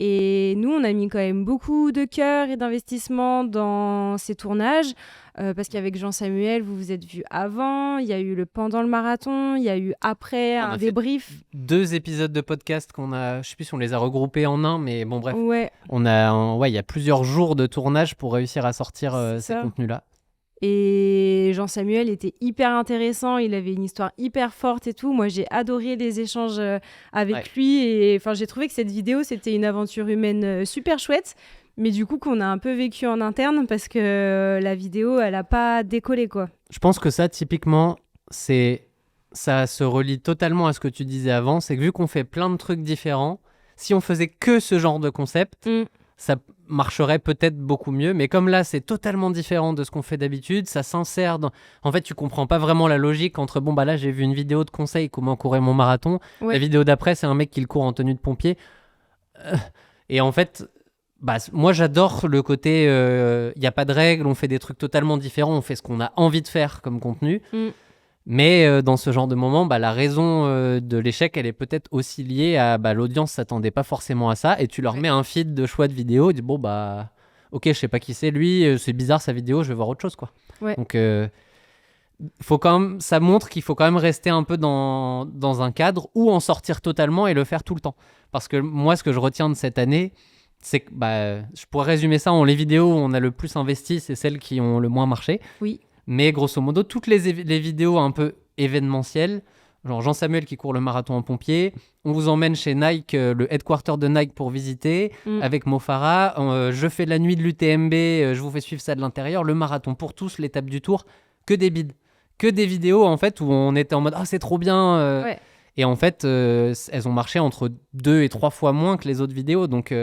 Et nous, on a mis quand même beaucoup de cœur et d'investissement dans ces tournages, parce qu'avec Jean-Samuel, vous vous êtes vus avant, il y a eu le pendant le marathon, il y a eu après un débrief. 2 épisodes de podcast qu'on a, je sais plus si on les a regroupés en un, mais bon bref. Ouais. Il y a plusieurs jours de tournage pour réussir à sortir ces contenus-là. Et Jean-Samuel était hyper intéressant, il avait une histoire hyper forte et tout. Moi, j'ai adoré les échanges avec lui. Et j'ai trouvé que cette vidéo, c'était une aventure humaine super chouette. Mais du coup, qu'on a un peu vécu en interne parce que la vidéo, elle n'a pas décollé, quoi. Je pense que ça, typiquement, ça se relie totalement à ce que tu disais avant. C'est que vu qu'on fait plein de trucs différents, si on faisait que ce genre de concept, ça marcherait peut-être beaucoup mieux, mais comme là c'est totalement différent de ce qu'on fait d'habitude, ça s'insère dans... En fait, tu comprends pas vraiment la logique entre là j'ai vu une vidéo de conseil comment courir mon marathon, la vidéo d'après c'est un mec qui le court en tenue de pompier, et en fait moi j'adore le côté y a pas de règles, on fait des trucs totalement différents, on fait ce qu'on a envie de faire comme contenu. Mais dans ce genre de moment, la raison de l'échec, elle est peut-être aussi liée à l'audience s'attendait pas forcément à ça, et tu leur mets un feed de choix de vidéo, et tu dis ok, je sais pas qui c'est lui, c'est bizarre sa vidéo, je vais voir autre chose, quoi. Donc faut quand même, ça montre qu'il faut quand même rester un peu dans un cadre ou en sortir totalement et le faire tout le temps. Parce que moi, ce que je retiens de cette année, c'est que je pourrais résumer ça en les vidéos où on a le plus investi, c'est celles qui ont le moins marché. Oui. Mais grosso modo, toutes les vidéos un peu événementielles, genre Jean-Samuel qui court le marathon en pompier, on vous emmène chez Nike, le headquarter de Nike pour visiter, avec Mo Farah, je fais la nuit de l'UTMB, je vous fais suivre ça de l'intérieur, le marathon pour tous, l'étape du Tour, que des bids. Que des vidéos en fait où on était en mode « Ah, c'est trop bien !» Et en fait, elles ont marché entre 2 et 3 fois moins que les autres vidéos, donc...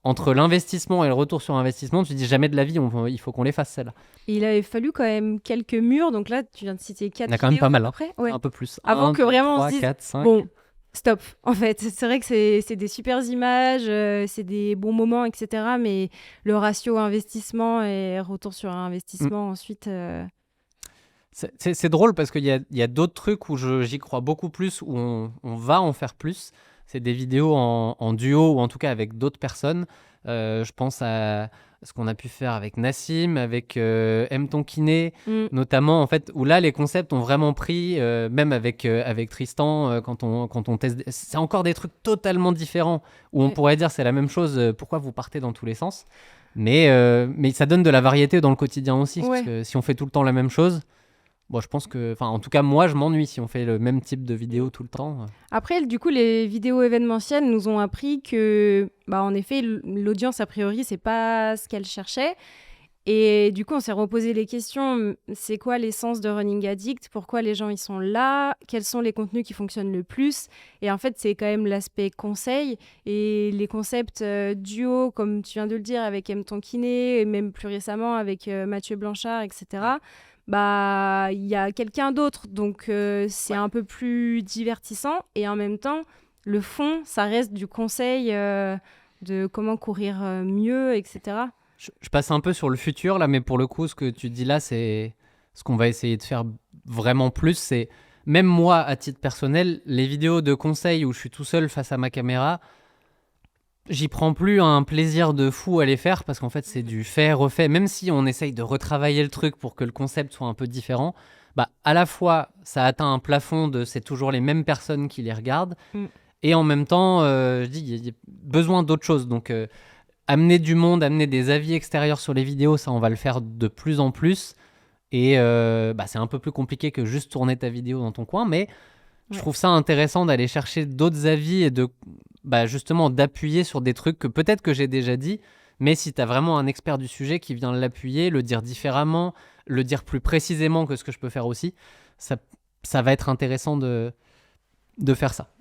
entre l'investissement et le retour sur investissement, tu te dis jamais de la vie, il faut qu'on les fasse celle-là. Et il avait fallu quand même quelques murs, donc là tu viens de citer 4 vidéos. Il y en a quand même pas mal, après. Un peu plus. Avant que vraiment 3, on se dise, 4, 5. bon, stop. En fait, c'est vrai que c'est des super images, c'est des bons moments, etc. Mais le ratio investissement et retour sur investissement ensuite... C'est drôle parce qu'il y a d'autres trucs où j'y crois beaucoup plus, où on va en faire plus. C'est des vidéos en duo ou en tout cas avec d'autres personnes. Je pense à ce qu'on a pu faire avec Nassim, avec M. Tonkiné, notamment, en fait, où là, les concepts ont vraiment pris, même avec Tristan, quand on teste. C'est encore des trucs totalement différents, où on pourrait dire c'est la même chose, pourquoi vous partez dans tous les sens. Mais ça donne de la variété dans le quotidien aussi, parce que si on fait tout le temps la même chose... Bon, je pense que, en tout cas, moi, je m'ennuie si on fait le même type de vidéo tout le temps. Après, du coup, les vidéos événementielles nous ont appris que, en effet, l'audience, a priori, c'est pas ce qu'elle cherchait. Et du coup, on s'est reposé les questions. C'est quoi l'essence de Running Addict ? Pourquoi les gens, ils sont là ? Quels sont les contenus qui fonctionnent le plus ? Et en fait, c'est quand même l'aspect conseil. Et les concepts duo, comme tu viens de le dire, avec M. Tonkiné, et même plus récemment avec Mathieu Blanchard, etc., il y a quelqu'un d'autre, donc c'est un peu plus divertissant, et en même temps le fond ça reste du conseil de comment courir mieux, etc. Je passe un peu sur le futur là, mais pour le coup ce que tu dis là, c'est ce qu'on va essayer de faire vraiment plus. C'est même moi à titre personnel, les vidéos de conseil où je suis tout seul face à ma caméra, j'y prends plus un plaisir de fou à les faire parce qu'en fait, c'est du fait, refait. Même si on essaye de retravailler le truc pour que le concept soit un peu différent, bah, à la fois, ça atteint un plafond de c'est toujours les mêmes personnes qui les regardent. Mm. Et en même temps, je dis, il y a besoin d'autre chose. Donc, amener du monde, amener des avis extérieurs sur les vidéos, ça, on va le faire de plus en plus. Et c'est un peu plus compliqué que juste tourner ta vidéo dans ton coin, mais je trouve ça intéressant d'aller chercher d'autres avis et de justement d'appuyer sur des trucs que peut-être que j'ai déjà dit, mais si tu as vraiment un expert du sujet qui vient l'appuyer, le dire différemment, le dire plus précisément que ce que je peux faire aussi, ça va être intéressant de faire ça.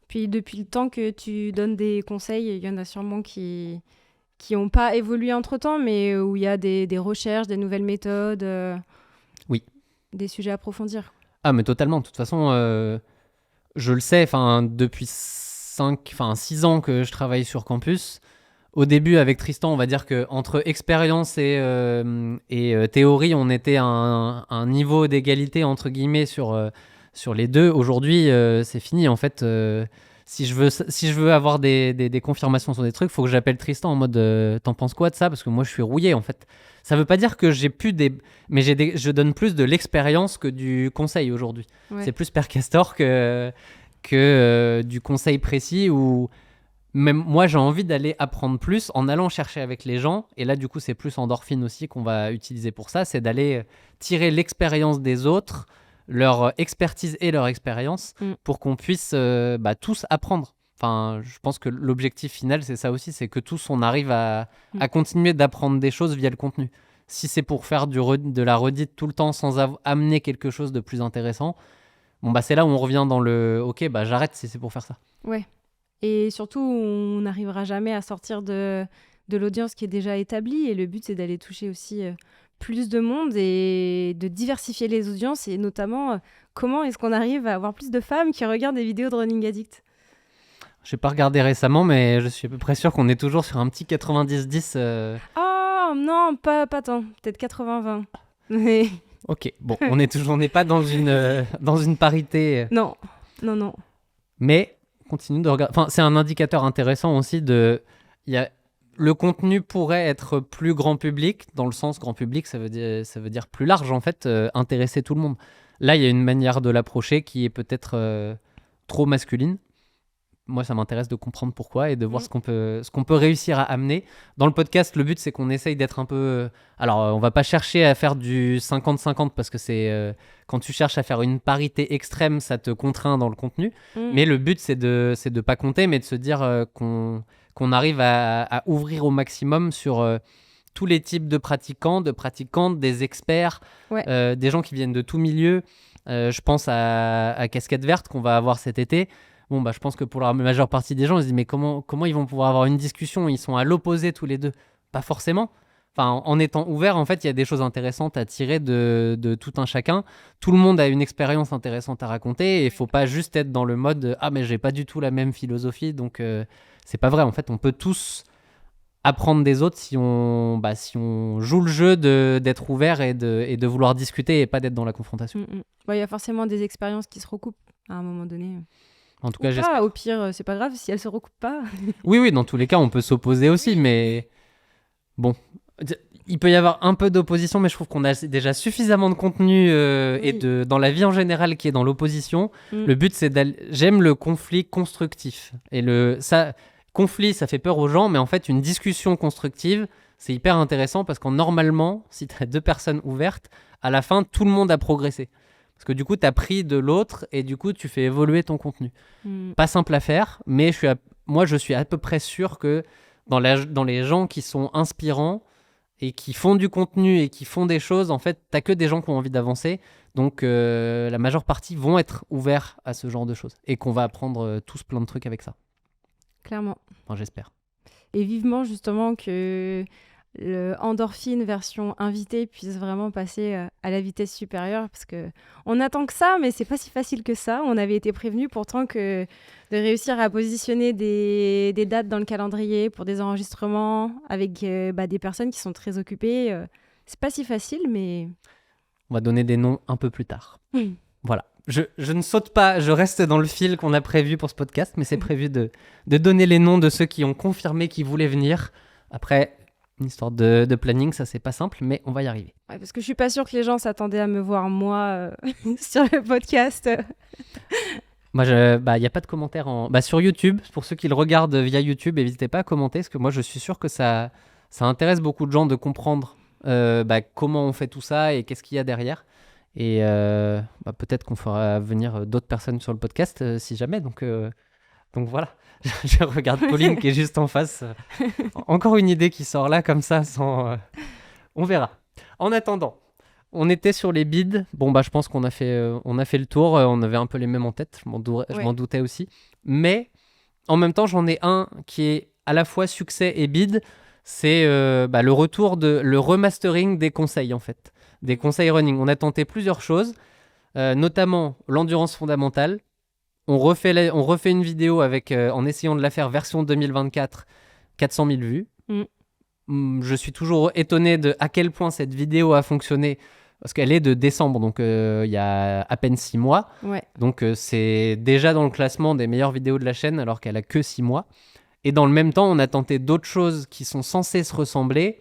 Puis depuis le temps que tu donnes des conseils, il y en a sûrement qui n'ont pas évolué entre-temps, mais où il y a des recherches, des nouvelles méthodes, Oui. Des sujets à approfondir. Ah, mais totalement. De toute façon, je le sais, depuis 6 ans que je travaille sur campus. Au début, avec Tristan, on va dire qu'entre expérience et théorie, on était à un niveau d'égalité, entre guillemets, sur les deux. Aujourd'hui, c'est fini. En fait, si je veux avoir des confirmations sur des trucs, il faut que j'appelle Tristan en mode t'en penses quoi de ça? Parce que moi, je suis rouillé, en fait. Ça veut pas dire que j'ai plus mais je donne plus de l'expérience que du conseil aujourd'hui. Ouais. C'est plus Père Castor que du conseil précis où même moi j'ai envie d'aller apprendre plus en allant chercher avec les gens. Et là du coup c'est plus endorphine aussi qu'on va utiliser pour ça, c'est d'aller tirer l'expérience des autres, leur expertise et leur expérience pour qu'on puisse tous apprendre. Enfin, je pense que l'objectif final, c'est ça aussi, c'est que tous, on arrive à continuer d'apprendre des choses via le contenu. Si c'est pour faire de la redite tout le temps sans amener quelque chose de plus intéressant, c'est là où on revient dans le « Ok, j'arrête si c'est pour faire ça ». Ouais. Et surtout, on n'arrivera jamais à sortir de l'audience qui est déjà établie. Et le but, c'est d'aller toucher aussi plus de monde et de diversifier les audiences. Et notamment, comment est-ce qu'on arrive à avoir plus de femmes qui regardent des vidéos de Running Addict ? Je n'ai pas regardé récemment, mais je suis à peu près sûr qu'on est toujours sur un petit 90-10. Oh non, pas tant. Peut-être 80-20. Mais... Ok, bon, on n'est pas dans une parité. Non. Mais continue de regarder. Enfin, c'est un indicateur intéressant aussi le contenu pourrait être plus grand public, dans le sens grand public, ça veut dire plus large en fait, intéresser tout le monde. Là, il y a une manière de l'approcher qui est peut-être trop masculine. Moi, ça m'intéresse de comprendre pourquoi et de voir ce qu'on peut réussir à amener. Dans le podcast, le but, c'est qu'on essaye d'être un peu... Alors, on va pas chercher à faire du 50-50 parce que c'est... quand tu cherches à faire une parité extrême, ça te contraint dans le contenu. Mais le but, c'est de pas compter, mais de se dire qu'on arrive à ouvrir au maximum sur tous les types de pratiquants, de pratiquantes, des experts, des gens qui viennent de tout milieu. Je pense à Casquette Verte qu'on va avoir cet été. Bon, je pense que pour la majeure partie des gens, ils se disent mais comment ils vont pouvoir avoir une discussion? Ils sont à l'opposé tous les deux. Pas forcément. Enfin, en étant ouvert, en fait, il y a des choses intéressantes à tirer de tout un chacun. Tout le monde a une expérience intéressante à raconter et il faut pas juste être dans le mode ah mais j'ai pas du tout la même philosophie, donc c'est pas vrai. En fait, on peut tous apprendre des autres si on joue le jeu d'être ouvert et de vouloir discuter et pas d'être dans la confrontation. Il y a forcément des expériences qui se recoupent à un moment donné. En tout cas, j'espère. Au pire, c'est pas grave si elles se recoupent pas. Oui, dans tous les cas, on peut s'opposer aussi, mais bon, il peut y avoir un peu d'opposition, mais je trouve qu'on a déjà suffisamment de contenu et dans la vie en général qui est dans l'opposition. Le but, c'est j'aime le conflit constructif. Et conflit, ça fait peur aux gens, mais en fait, une discussion constructive, c'est hyper intéressant parce qu'en normalement, si tu as deux personnes ouvertes, à la fin, tout le monde a progressé. Parce que du coup, tu as pris de l'autre et du coup, tu fais évoluer ton contenu. Pas simple à faire, mais moi, je suis à peu près sûr que dans les gens qui sont inspirants et qui font du contenu et qui font des choses, en fait, tu n'as que des gens qui ont envie d'avancer. Donc, la majeure partie vont être ouverts à ce genre de choses et qu'on va apprendre tous plein de trucs avec ça. Clairement. Enfin, j'espère. Et vivement, justement, que le Endorphine version invitée puisse vraiment passer à la vitesse supérieure parce qu'on attend que ça, mais c'est pas si facile que ça. On avait été prévenus pourtant que de réussir à positionner des dates dans le calendrier pour des enregistrements avec des personnes qui sont très occupées, c'est pas si facile, mais... On va donner des noms un peu plus tard. Voilà. je ne saute pas, je reste dans le fil qu'on a prévu pour ce podcast, mais c'est prévu de donner les noms de ceux qui ont confirmé qu'ils voulaient venir. Après, une histoire de planning, ça c'est pas simple, mais on va y arriver. Ouais, parce que je suis pas sûre que les gens s'attendaient à me voir moi sur le podcast. Moi, il n'y a pas de commentaires sur YouTube. Pour ceux qui le regardent via YouTube, n'hésitez pas à commenter, parce que moi, je suis sûr que ça intéresse beaucoup de gens de comprendre comment on fait tout ça et qu'est-ce qu'il y a derrière. Et peut-être qu'on fera venir d'autres personnes sur le podcast si jamais. Donc voilà, je regarde Pauline qui est juste en face. Encore une idée qui sort là comme ça, on verra. En attendant, on était sur les bids. Bon, je pense qu'on a fait le tour. On avait un peu les mêmes en tête. Je m'en doutais aussi. Mais en même temps, j'en ai un qui est à la fois succès et bid. C'est le retour le remastering des conseils, en fait. Des conseils running. On a tenté plusieurs choses, notamment l'endurance fondamentale. On refait une vidéo en essayant de la faire version 2024, 400 000 vues. Je suis toujours étonné de à quel point cette vidéo a fonctionné, parce qu'elle est de décembre, donc il y a à peine 6 mois. Ouais. Donc c'est déjà dans le classement des meilleures vidéos de la chaîne, alors qu'elle a que 6 mois. Et dans le même temps, on a tenté d'autres choses qui sont censées se ressembler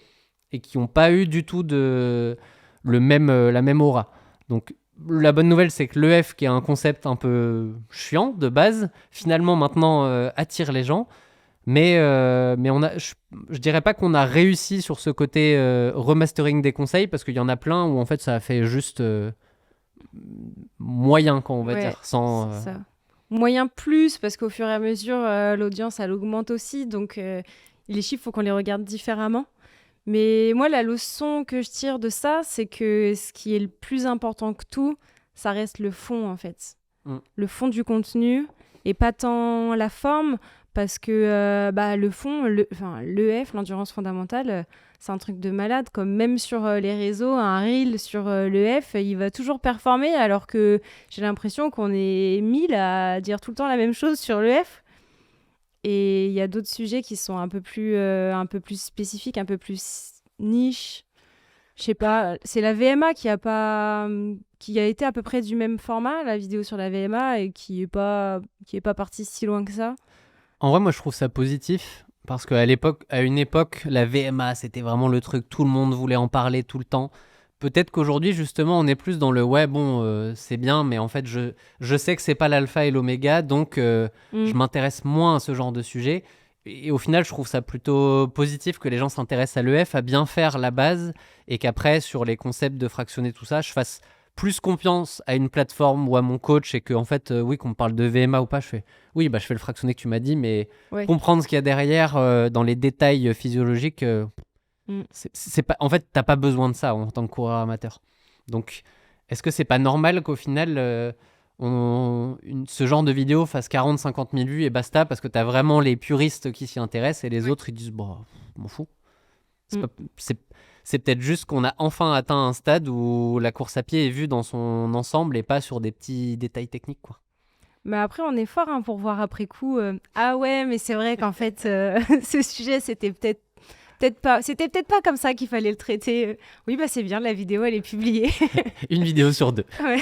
et qui n'ont pas eu du tout la même aura. Donc la bonne nouvelle, c'est que l'EF, qui est un concept un peu chiant de base, finalement maintenant attire les gens. Mais je dirais pas qu'on a réussi sur ce côté remastering des conseils, parce qu'il y en a plein où en fait ça a fait juste moyen, on va dire, sans. C'est ça. Moyen plus, parce qu'au fur et à mesure l'audience elle augmente aussi, donc les chiffres faut qu'on les regarde différemment. Mais moi la leçon que je tire de ça, c'est que ce qui est le plus important que tout, ça reste le fond en fait. Le fond du contenu et pas tant la forme. Parce que le fond, l'EF, l'endurance fondamentale, c'est un truc de malade. Comme même sur les réseaux, un reel sur l'EF, il va toujours performer, alors que j'ai l'impression qu'on est 1000 à dire tout le temps la même chose sur l'EF. Et il y a d'autres sujets qui sont un peu plus spécifiques, un peu plus niche. Je sais pas, c'est la VMA qui a été à peu près du même format, la vidéo sur la VMA, et qui est pas partie si loin que ça. En vrai, moi, je trouve ça positif, parce qu'à une époque, la VMA, c'était vraiment le truc, tout le monde voulait en parler tout le temps. Peut-être qu'aujourd'hui, justement, on est plus dans le c'est bien, mais en fait, je sais que c'est pas l'alpha et l'oméga, donc je m'intéresse moins à ce genre de sujet. Et au final, je trouve ça plutôt positif que les gens s'intéressent à l'EF, à bien faire la base, et qu'après, sur les concepts de fractionner tout ça, je fasse plus confiance à une plateforme ou à mon coach, et que en fait qu'on me parle de VMA ou pas, je fais je fais le fractionné que tu m'as dit, mais comprendre ce qu'il y a derrière dans les détails physiologiques, c'est pas, en fait t'as pas besoin de ça en tant que coureur amateur. Donc est-ce que c'est pas normal qu'au final ce genre de vidéo fasse 40-50 000 vues et basta, parce que t'as vraiment les puristes qui s'y intéressent et les autres ils disent m'en fous. C'est peut-être juste qu'on a enfin atteint un stade où la course à pied est vue dans son ensemble et pas sur des petits détails techniques, quoi. Mais après, on est fort pour voir après coup. Ah ouais, mais c'est vrai qu'en fait, ce sujet, c'était peut-être pas comme ça qu'il fallait le traiter. Oui, c'est bien, la vidéo, elle est publiée. Une vidéo sur 2. Ouais.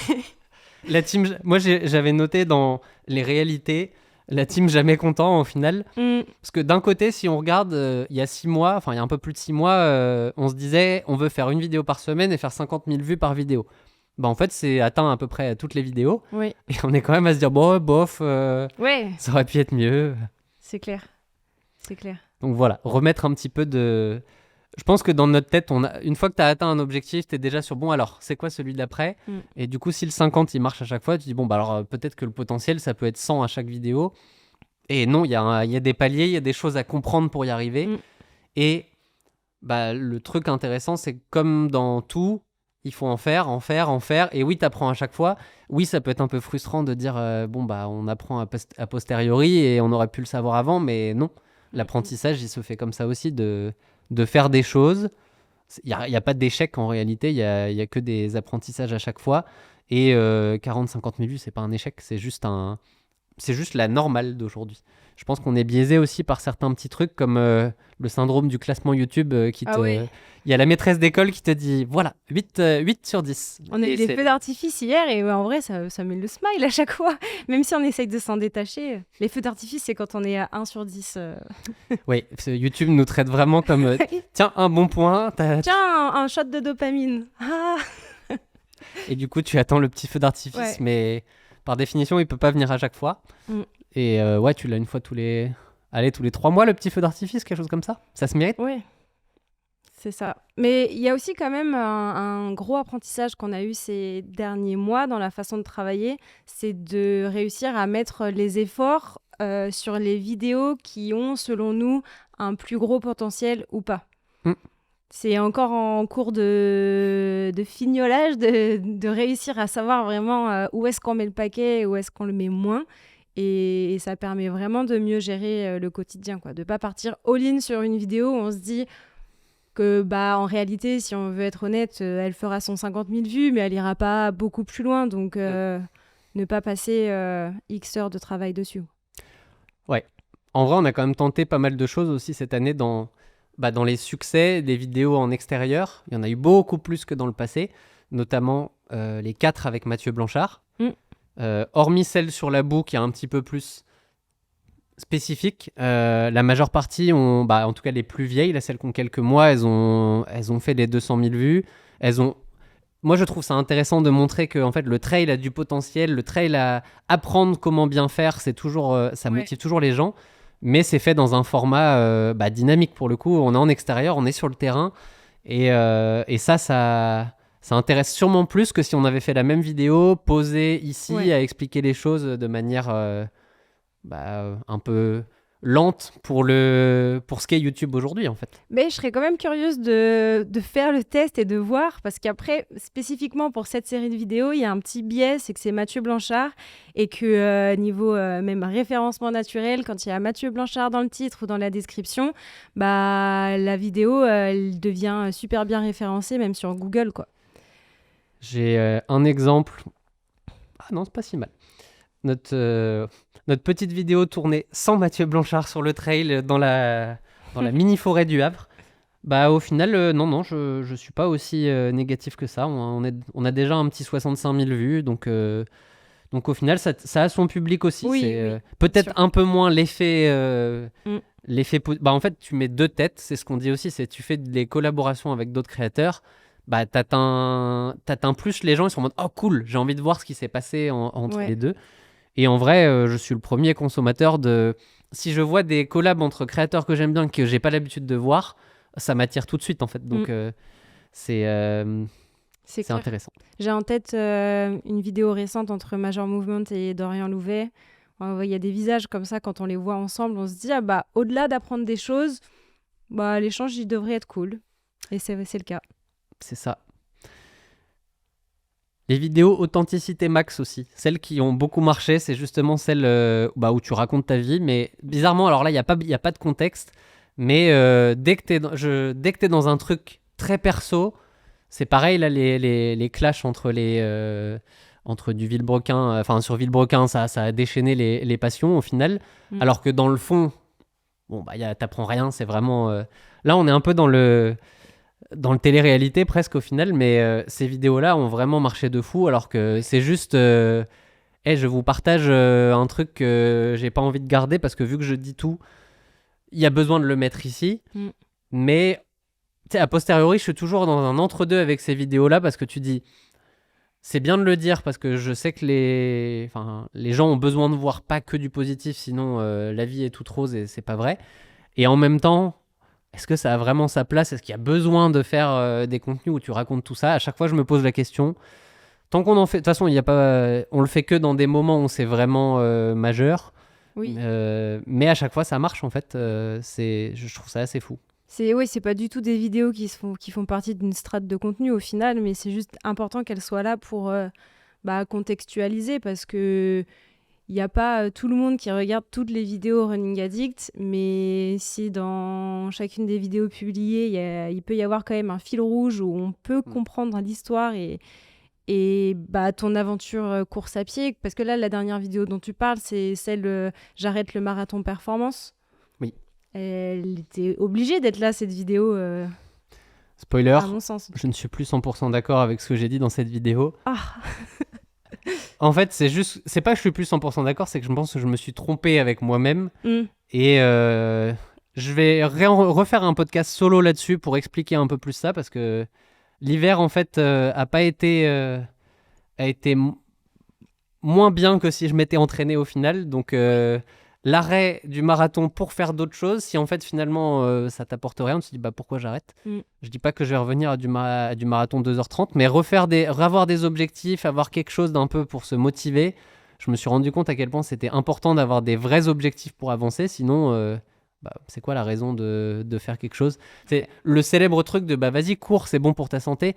La team, moi, j'avais noté dans les réalités, la team jamais content au final. Parce que d'un côté, si on regarde, il y a 6 mois, enfin il y a un peu plus de 6 mois, on se disait on veut faire une vidéo par semaine et faire 50 000 vues par vidéo. En fait, c'est atteint à peu près toutes les vidéos. Oui. Et on est quand même à se dire bof, ça aurait pu être mieux. C'est clair. Donc voilà, remettre un petit peu de... Je pense que dans notre tête, une fois que tu as atteint un objectif, tu es déjà sur alors, c'est quoi celui d'après ? Et du coup, si le 50 il marche à chaque fois, tu dis alors peut-être que le potentiel, ça peut être 100 à chaque vidéo. Et non, il y a des paliers, il y a des choses à comprendre pour y arriver. Et le truc intéressant, c'est que comme dans tout, il faut en faire. Et oui, tu apprends à chaque fois. Oui, ça peut être un peu frustrant de dire on apprend a posteriori et on aurait pu le savoir avant, mais non. L'apprentissage, il se fait comme ça aussi, de faire des choses. Il n'y a pas d'échec en réalité, il y a que des apprentissages à chaque fois. Et 40-50 000 vues, c'est pas un échec, c'est juste c'est juste la normale d'aujourd'hui. Je pense qu'on est biaisé aussi par certains petits trucs comme le syndrome du classement YouTube Il y a la maîtresse d'école qui te dit voilà, 8 sur 10. On a eu des feux d'artifice hier et en vrai, ça met le smile à chaque fois. Même si on essaye de s'en détacher. Les feux d'artifice, c'est quand on est à 1 sur 10. Oui, YouTube nous traite vraiment comme tiens, un bon point. Tiens, un shot de dopamine. Ah. Et du coup, tu attends le petit feu d'artifice, mais par définition, il peut pas venir à chaque fois. Et tu l'as une fois tous les 3 mois, le petit feu d'artifice, quelque chose comme ça. Ça se mérite. Oui, c'est ça. Mais il y a aussi quand même un gros apprentissage qu'on a eu ces derniers mois dans la façon de travailler, c'est de réussir à mettre les efforts sur les vidéos qui ont, selon nous, un plus gros potentiel ou pas. C'est encore en cours de fignolage, de réussir à savoir vraiment où est-ce qu'on met le paquet et où est-ce qu'on le met moins. Et ça permet vraiment de mieux gérer le quotidien, quoi. De ne pas partir all-in sur une vidéo où on se dit que, en réalité, si on veut être honnête, elle fera son 50 000 vues, mais elle ira pas beaucoup plus loin. Donc, ne pas passer X heures de travail dessus. Ouais. En vrai, on a quand même tenté pas mal de choses aussi cette année dans les succès des vidéos en extérieur. Il y en a eu beaucoup plus que dans le passé, notamment les 4 avec Mathieu Blanchard. Hormis celle sur la boue qui est un petit peu plus spécifique, la majeure partie en tout cas les plus vieilles, là, celles qui ont quelques mois, elles ont fait les 200 000 vues. Moi je trouve ça intéressant de montrer que en fait, le trail a du potentiel, le trail a apprendre comment bien faire, c'est toujours, ça motive toujours les gens, mais c'est fait dans un format dynamique pour le coup. On est en extérieur, on est sur le terrain, et ça intéresse sûrement plus que si on avait fait la même vidéo, posée ici, à expliquer les choses de manière un peu lente pour ce qu'est YouTube aujourd'hui, en fait. Mais je serais quand même curieuse de faire le test et de voir, parce qu'après, spécifiquement pour cette série de vidéos, il y a un petit biais, c'est que c'est Mathieu Blanchard, et que niveau même référencement naturel, quand il y a Mathieu Blanchard dans le titre ou dans la description, la vidéo, elle devient super bien référencée, même sur Google, quoi. J'ai un exemple. Ah non, c'est pas si mal. Notre petite vidéo tournée sans Mathieu Blanchard sur le trail dans la mini-forêt du Havre. Au final, non, je suis pas aussi négatif que ça. On a déjà un petit 65 000 vues, donc au final, ça a son public aussi. C'est peut-être un peu moins l'effet... en fait, tu mets 2 têtes, c'est ce qu'on dit aussi, c'est tu fais des collaborations avec d'autres créateurs, t'atteins plus les gens, ils sont en mode « Oh cool, j'ai envie de voir ce qui s'est passé entre les deux ». Et en vrai, je suis le premier consommateur de... Si je vois des collabs entre créateurs que j'aime bien, que j'ai pas l'habitude de voir, ça m'attire tout de suite, en fait. Donc, c'est intéressant. J'ai en tête une vidéo récente entre Major Movement et Dorian Louvet. Il y a des visages comme ça, quand on les voit ensemble, on se dit, au-delà d'apprendre des choses, l'échange, il devrait être cool. Et c'est le cas. C'est ça. Les vidéos authenticité max aussi. Celles qui ont beaucoup marché, c'est justement celles où tu racontes ta vie. Mais bizarrement, alors là, il n'y a pas de contexte. Mais dès que t'es dans un truc très perso, c'est pareil, là, les clashs entre du Villebrequin. Sur Villebrequin, ça a déchaîné les passions au final. Alors que dans le fond, t'apprends rien. C'est vraiment... Là, on est un peu dans le télé-réalité presque au final, mais ces vidéos-là ont vraiment marché de fou, alors que c'est juste je vous partage un truc que j'ai pas envie de garder parce que vu que je dis tout, il y a besoin de le mettre ici. Mais a posteriori, je suis toujours dans un entre-deux avec ces vidéos-là parce que tu dis c'est bien de le dire parce que je sais que les gens ont besoin de voir pas que du positif, sinon la vie est toute rose et c'est pas vrai. Et en même temps, est-ce que ça a vraiment sa place ? Est-ce qu'il y a besoin de faire des contenus où tu racontes tout ça ? À chaque fois, je me pose la question. Tant qu'on en fait... De toute façon, on le fait que dans des moments où c'est vraiment majeur. Oui. Mais à chaque fois, ça marche, en fait. Je trouve ça assez fou. C'est pas du tout des vidéos qui font partie d'une strate de contenu, au final, mais c'est juste important qu'elles soient là pour contextualiser, parce que... Il n'y a pas tout le monde qui regarde toutes les vidéos Running Addict, mais si dans chacune des vidéos publiées, il peut y avoir quand même un fil rouge où on peut comprendre l'histoire et Et ton aventure course à pied, parce que là, la dernière vidéo dont tu parles, c'est celle J'arrête le marathon performance. Oui. Elle était obligée d'être là, cette vidéo, Spoiler, à mon sens. je ne suis plus 100% d'accord avec ce que j'ai dit dans cette vidéo. Ah, En fait, c'est pas que je suis plus 100% d'accord, c'est que je pense que je me suis trompé avec moi-même. mm, Et je vais refaire un podcast solo là-dessus pour expliquer un peu plus ça, parce que l'hiver, en fait, a été moins bien que si je m'étais entraîné au final. Donc, l'arrêt du marathon pour faire d'autres choses, si en fait, finalement, ça t'apporte rien, tu te dis, pourquoi j'arrête ? Je dis pas que je vais revenir à du marathon 2h30, mais avoir des objectifs, avoir quelque chose d'un peu pour se motiver. Je me suis rendu compte à quel point c'était important d'avoir des vrais objectifs pour avancer, sinon, c'est quoi la raison de faire quelque chose ? C'est le célèbre truc de vas-y, cours, c'est bon pour ta santé.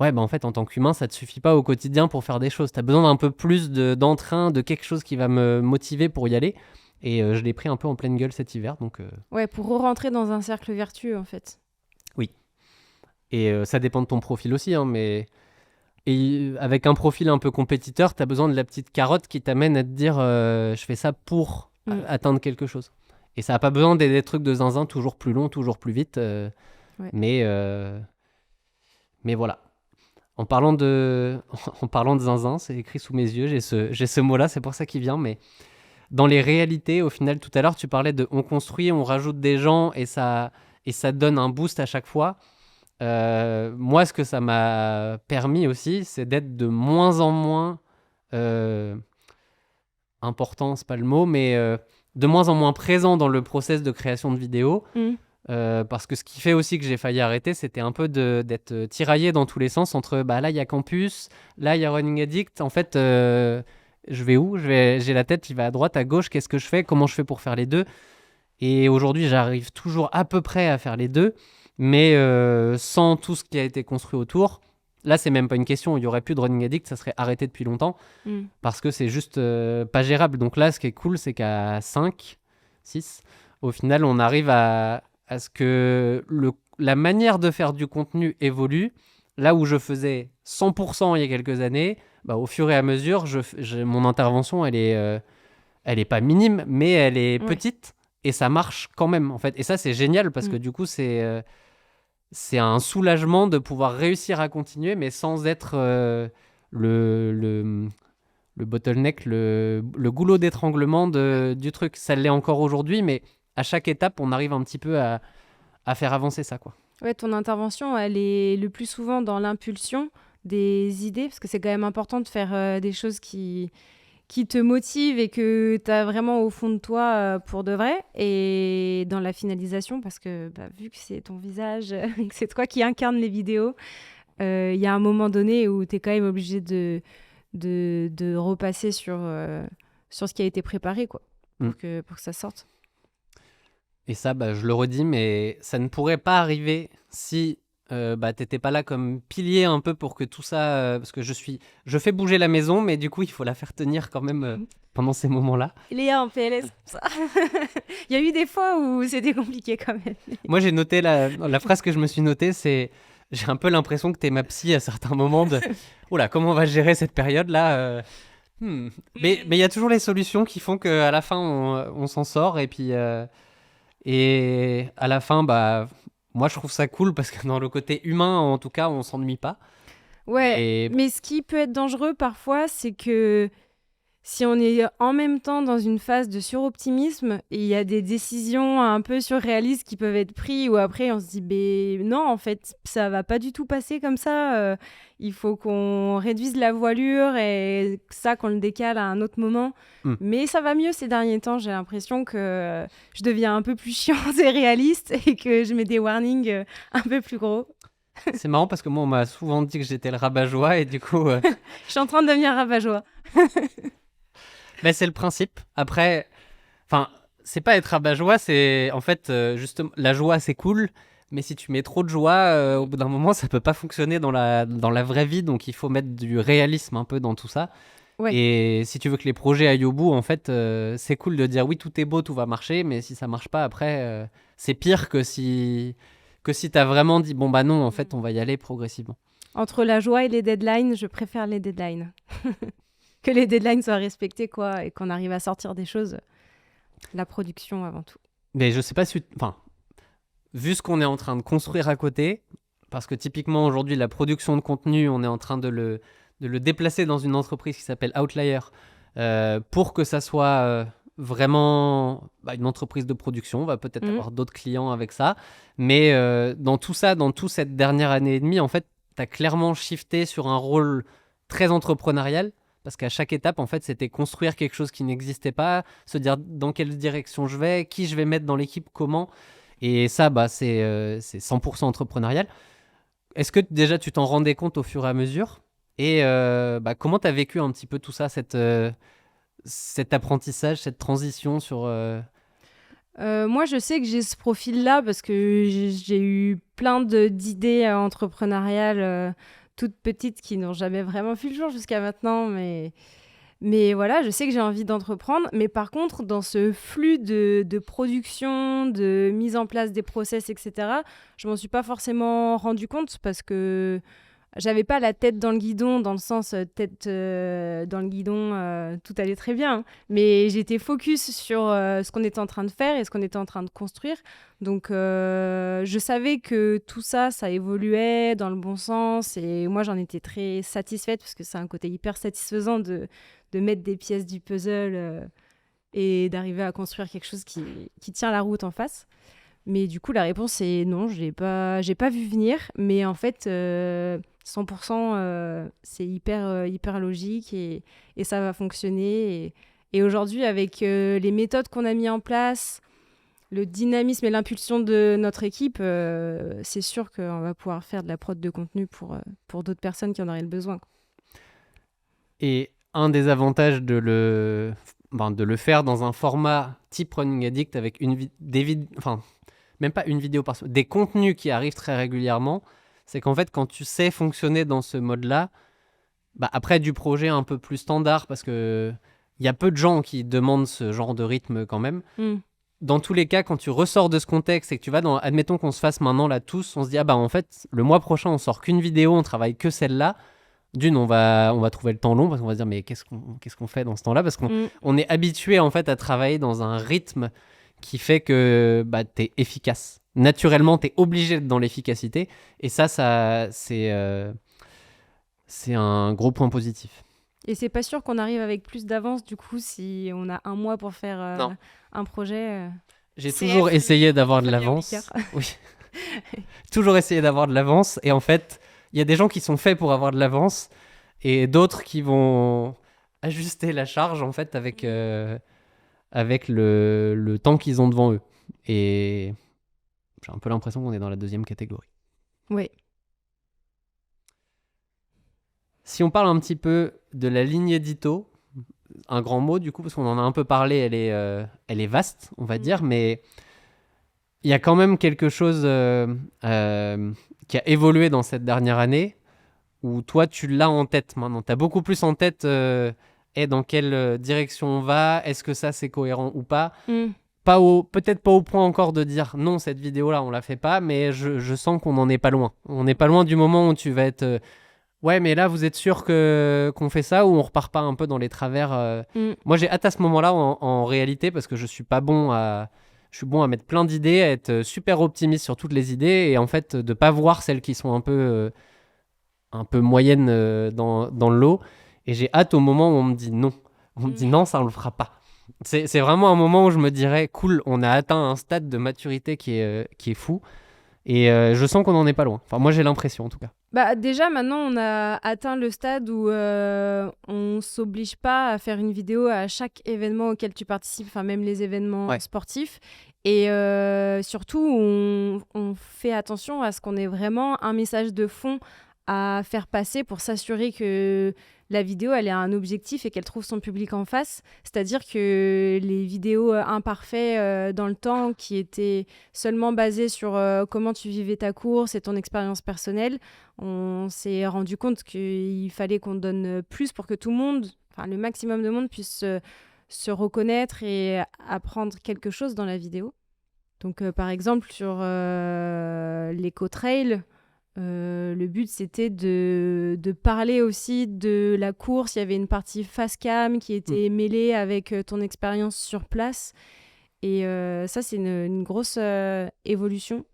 Ouais, en fait, en tant qu'humain, ça te suffit pas au quotidien pour faire des choses. Tu as besoin d'un peu plus d'entrain, de quelque chose qui va me motiver pour y aller. Et je l'ai pris un peu en pleine gueule cet hiver. Donc, ouais, pour rentrer dans un cercle vertueux, en fait. Oui. Et ça dépend de ton profil aussi, hein, mais... Et avec un profil un peu compétiteur, tu as besoin de la petite carotte qui t'amène à te dire je fais ça pour atteindre quelque chose. Et ça n'a pas besoin des trucs de zinzin toujours plus longs, toujours plus vite. Ouais. Mais voilà. En parlant de zinzin, c'est écrit sous mes yeux, j'ai ce mot-là, c'est pour ça qu'il vient. Mais dans les réalités, au final, tout à l'heure, tu parlais de on construit, on rajoute des gens et ça donne un boost à chaque fois. Moi, ce que ça m'a permis aussi, c'est d'être de moins en moins important, c'est pas le mot, mais de moins en moins présent dans le process de création de vidéos. Parce que ce qui fait aussi que j'ai failli arrêter, c'était un peu d'être tiraillé dans tous les sens entre là, il y a Campus, là, il y a Running Addict. En fait, je vais où ? J'ai la tête qui va à droite, à gauche. Qu'est-ce que je fais ? Comment je fais pour faire les deux ? Et aujourd'hui, j'arrive toujours à peu près à faire les deux. Mais sans tout ce qui a été construit autour, là, c'est même pas une question. Il n'y aurait plus de Running Addict, ça serait arrêté depuis longtemps. Parce que c'est juste pas gérable. Donc là, ce qui est cool, c'est qu'à 5, 6, au final, on arrive à ce que la manière de faire du contenu évolue. Là où je faisais 100% il y a quelques années, au fur et à mesure, mon intervention, elle est pas minime, mais elle est petite. Et ça marche quand même, en fait. Et ça, c'est génial parce que du coup, c'est un soulagement de pouvoir réussir à continuer, mais sans être le bottleneck, le goulot d'étranglement du truc. Ça l'est encore aujourd'hui, mais à chaque étape, on arrive un petit peu à faire avancer ça, quoi. Ouais, ton intervention, elle est le plus souvent dans l'impulsion des idées, parce que c'est quand même important de faire des choses qui te motivent et que tu as vraiment au fond de toi pour de vrai, et dans la finalisation, parce que vu que c'est ton visage et que c'est toi qui incarne les vidéos, il y a un moment donné où tu es quand même obligé de repasser sur ce qui a été préparé, quoi, pour que ça sorte. Et ça, je le redis, mais ça ne pourrait pas arriver si t'étais pas là comme pilier un peu pour que tout ça... parce que je fais bouger la maison, mais du coup, il faut la faire tenir quand même pendant ces moments-là. Léa en PLS, ça. Il y a eu des fois où c'était compliqué quand même. Moi, j'ai noté la phrase que je me suis notée, c'est... J'ai un peu l'impression que t'es ma psy à certains moments de... Oula, comment on va gérer cette période-là Mais il y a toujours les solutions qui font qu'à la fin, on s'en sort. Et puis... Et à la fin, moi je trouve ça cool parce que dans le côté humain, en tout cas, on s'ennuie pas. Ouais, mais ce qui peut être dangereux parfois, c'est que si on est en même temps dans une phase de suroptimisme et il y a des décisions un peu surréalistes qui peuvent être prises, ou après on se dit non, en fait ça va pas du tout passer comme ça, il faut qu'on réduise la voilure et ça qu'on le décale à un autre moment. Mais ça va mieux ces derniers temps, j'ai l'impression que je deviens un peu plus chiante et réaliste et que je mets des warnings un peu plus gros. C'est marrant parce que moi on m'a souvent dit que j'étais le rabat-joie et du coup... Je suis en train de devenir rabat-joie. C'est le principe. Après, c'est pas être rabat-joie, c'est en fait justement la joie c'est cool, mais si tu mets trop de joie, au bout d'un moment ça peut pas fonctionner dans la vraie vie, donc il faut mettre du réalisme un peu dans tout ça. Ouais. Et si tu veux que les projets aillent au bout, en fait, c'est cool de dire oui tout est beau, tout va marcher, mais si ça marche pas après, c'est pire que si t'as vraiment dit bon non en fait on va y aller progressivement. Entre la joie et les deadlines, je préfère les deadlines. Que les deadlines soient respectés, quoi, et qu'on arrive à sortir des choses. La production avant tout. Mais je sais pas si... Enfin, vu ce qu'on est en train de construire à côté, parce que typiquement aujourd'hui, la production de contenu, on est en train de le déplacer dans une entreprise qui s'appelle Outlier pour que ça soit vraiment une entreprise de production. On va peut-être avoir d'autres clients avec ça. Mais dans tout ça, dans toute cette dernière année et demie, en fait, tu as clairement shifté sur un rôle très entrepreneurial. Parce qu'à chaque étape, en fait, c'était construire quelque chose qui n'existait pas, se dire dans quelle direction je vais, qui je vais mettre dans l'équipe, comment. Et ça, c'est 100% entrepreneurial. Est-ce que déjà tu t'en rendais compte au fur et à mesure? Et comment tu as vécu un petit peu tout ça, cet apprentissage, cette transition sur... Moi, je sais que j'ai ce profil-là parce que j'ai eu plein d'idées entrepreneuriales toutes petites qui n'ont jamais vraiment vu le jour jusqu'à maintenant. Mais voilà, je sais que j'ai envie d'entreprendre. Mais par contre, dans ce flux de production, de mise en place des process, etc., je m'en suis pas forcément rendu compte parce que j'avais pas la tête dans le guidon, dans le sens tête dans le guidon, tout allait très bien. Hein. Mais j'étais focus sur ce qu'on était en train de faire et ce qu'on était en train de construire. Donc je savais que tout ça, ça évoluait dans le bon sens. Et moi, j'en étais très satisfaite parce que c'est un côté hyper satisfaisant de mettre des pièces du puzzle et d'arriver à construire quelque chose qui tient la route en face. Mais du coup, la réponse est non, j'ai pas vu venir. Mais en fait, 100%, c'est hyper logique et ça va fonctionner. Et aujourd'hui, avec les méthodes qu'on a mis en place, le dynamisme et l'impulsion de notre équipe, c'est sûr qu'on va pouvoir faire de la prod de contenu pour d'autres personnes qui en auraient le besoin. Et un des avantages de le faire dans un format type Running Addict avec même pas une vidéo par semaine, des contenus qui arrivent très régulièrement, c'est qu'en fait, quand tu sais fonctionner dans ce mode-là, après du projet un peu plus standard, parce que il y a peu de gens qui demandent ce genre de rythme quand même. Dans tous les cas, quand tu ressors de ce contexte et que tu vas admettons qu'on se fasse maintenant là tous, on se dit, en fait, le mois prochain, on sort qu'une vidéo, on travaille que celle-là. D'une, on va trouver le temps long parce qu'on va se dire, mais qu'est-ce qu'on fait dans ce temps-là? Parce qu'on est habitué en fait à travailler dans un rythme qui fait que t'es efficace. Naturellement, t'es obligé d'être dans l'efficacité. Et ça c'est un gros point positif. Et c'est pas sûr qu'on arrive avec plus d'avance, du coup, si on a un mois pour faire un projet. J'ai toujours essayé d'avoir de l'avance. Oui. Toujours essayé d'avoir de l'avance. Et en fait, il y a des gens qui sont faits pour avoir de l'avance et d'autres qui vont ajuster la charge, en fait, avec le temps qu'ils ont devant eux. Et j'ai un peu l'impression qu'on est dans la deuxième catégorie. Oui. Si on parle un petit peu de la ligne édito, un grand mot du coup, parce qu'on en a un peu parlé, elle est vaste, on va dire, mais il y a quand même quelque chose qui a évolué dans cette dernière année, où toi, tu l'as en tête maintenant. Tu as beaucoup plus en tête dans quelle direction on va, est-ce que ça, c'est cohérent ou pas. Peut-être pas au point encore de dire non, cette vidéo-là, on la fait pas, mais je sens qu'on n'en est pas loin. On n'est pas loin du moment où tu vas être... ouais, mais là, vous êtes sûr qu'on fait ça ou on repart pas un peu dans les travers Moi, j'ai hâte à ce moment-là en réalité parce que je suis bon à mettre plein d'idées, à être super optimiste sur toutes les idées et en fait, de pas voir celles qui sont un peu moyennes dans le lot. Et j'ai hâte au moment où on me dit non. On me dit non, ça, on le fera pas. C'est vraiment un moment où je me dirais, cool, on a atteint un stade de maturité qui est fou. Et je sens qu'on n'en est pas loin. Enfin, moi, j'ai l'impression, en tout cas. Déjà, maintenant, on a atteint le stade où on s'oblige pas à faire une vidéo à chaque événement auquel tu participes, enfin, même les événements sportifs. Et surtout, on fait attention à ce qu'on ait vraiment un message de fond à faire passer pour s'assurer que la vidéo, elle a un objectif et qu'elle trouve son public en face. C'est-à-dire que les vidéos imparfaites dans le temps, qui étaient seulement basées sur comment tu vivais ta course et ton expérience personnelle, on s'est rendu compte qu'il fallait qu'on donne plus pour que tout le monde, enfin le maximum de monde, puisse se reconnaître et apprendre quelque chose dans la vidéo. Donc par exemple, sur l'Eco Trail, Le but, c'était de parler aussi de la course. Il y avait une partie face cam qui était mêlée avec ton expérience sur place. Et ça, c'est une grosse évolution.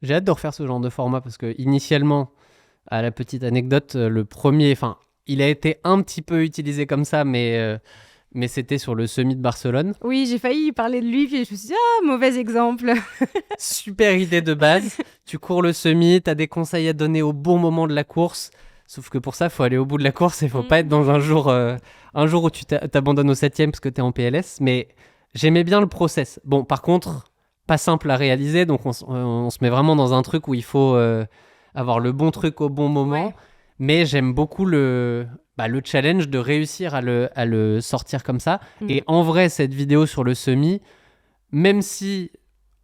J'ai hâte de refaire ce genre de format parce que initialement, à la petite anecdote, le premier, enfin, il a été un petit peu utilisé comme ça, mais c'était sur le semi de Barcelone. Oui, j'ai failli parler de lui, puis je me suis dit, mauvais exemple. Super idée de base. Tu cours le semi, tu as des conseils à donner au bon moment de la course. Sauf que pour ça, il faut aller au bout de la course et il faut pas être dans un jour où tu t'abandonnes au 7e parce que tu es en PLS. Mais j'aimais bien le process. Bon, par contre, pas simple à réaliser. Donc, on se met vraiment dans un truc où il faut avoir le bon truc au bon moment. Ouais. Mais j'aime beaucoup le challenge de réussir à le sortir comme ça. Et en vrai, cette vidéo sur le semi, même si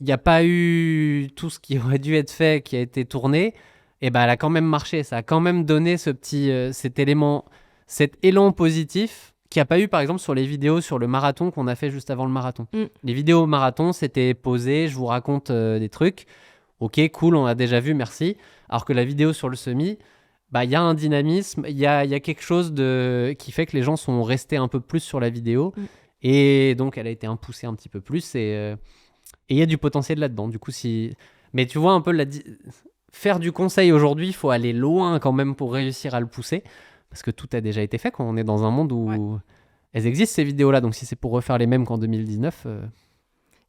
il n'y a pas eu tout ce qui aurait dû être fait qui a été tourné, et ben elle a quand même marché. Ça a quand même donné cet élan positif qu'il n'y a pas eu par exemple sur les vidéos sur le marathon qu'on a fait juste avant le marathon. Les vidéos marathon, c'était posé, je vous raconte des trucs. Ok, cool, on a déjà vu, merci. Alors que la vidéo sur le semi, il y a un dynamisme, il y a quelque chose qui fait que les gens sont restés un peu plus sur la vidéo. Et donc, elle a été poussée un petit peu plus. Et il y a du potentiel là-dedans. Du coup, mais tu vois un peu faire du conseil aujourd'hui, il faut aller loin quand même pour réussir à le pousser. Parce que tout a déjà été fait quand on est dans un monde où elles existent, ces vidéos-là. Donc, si c'est pour refaire les mêmes qu'en 2019...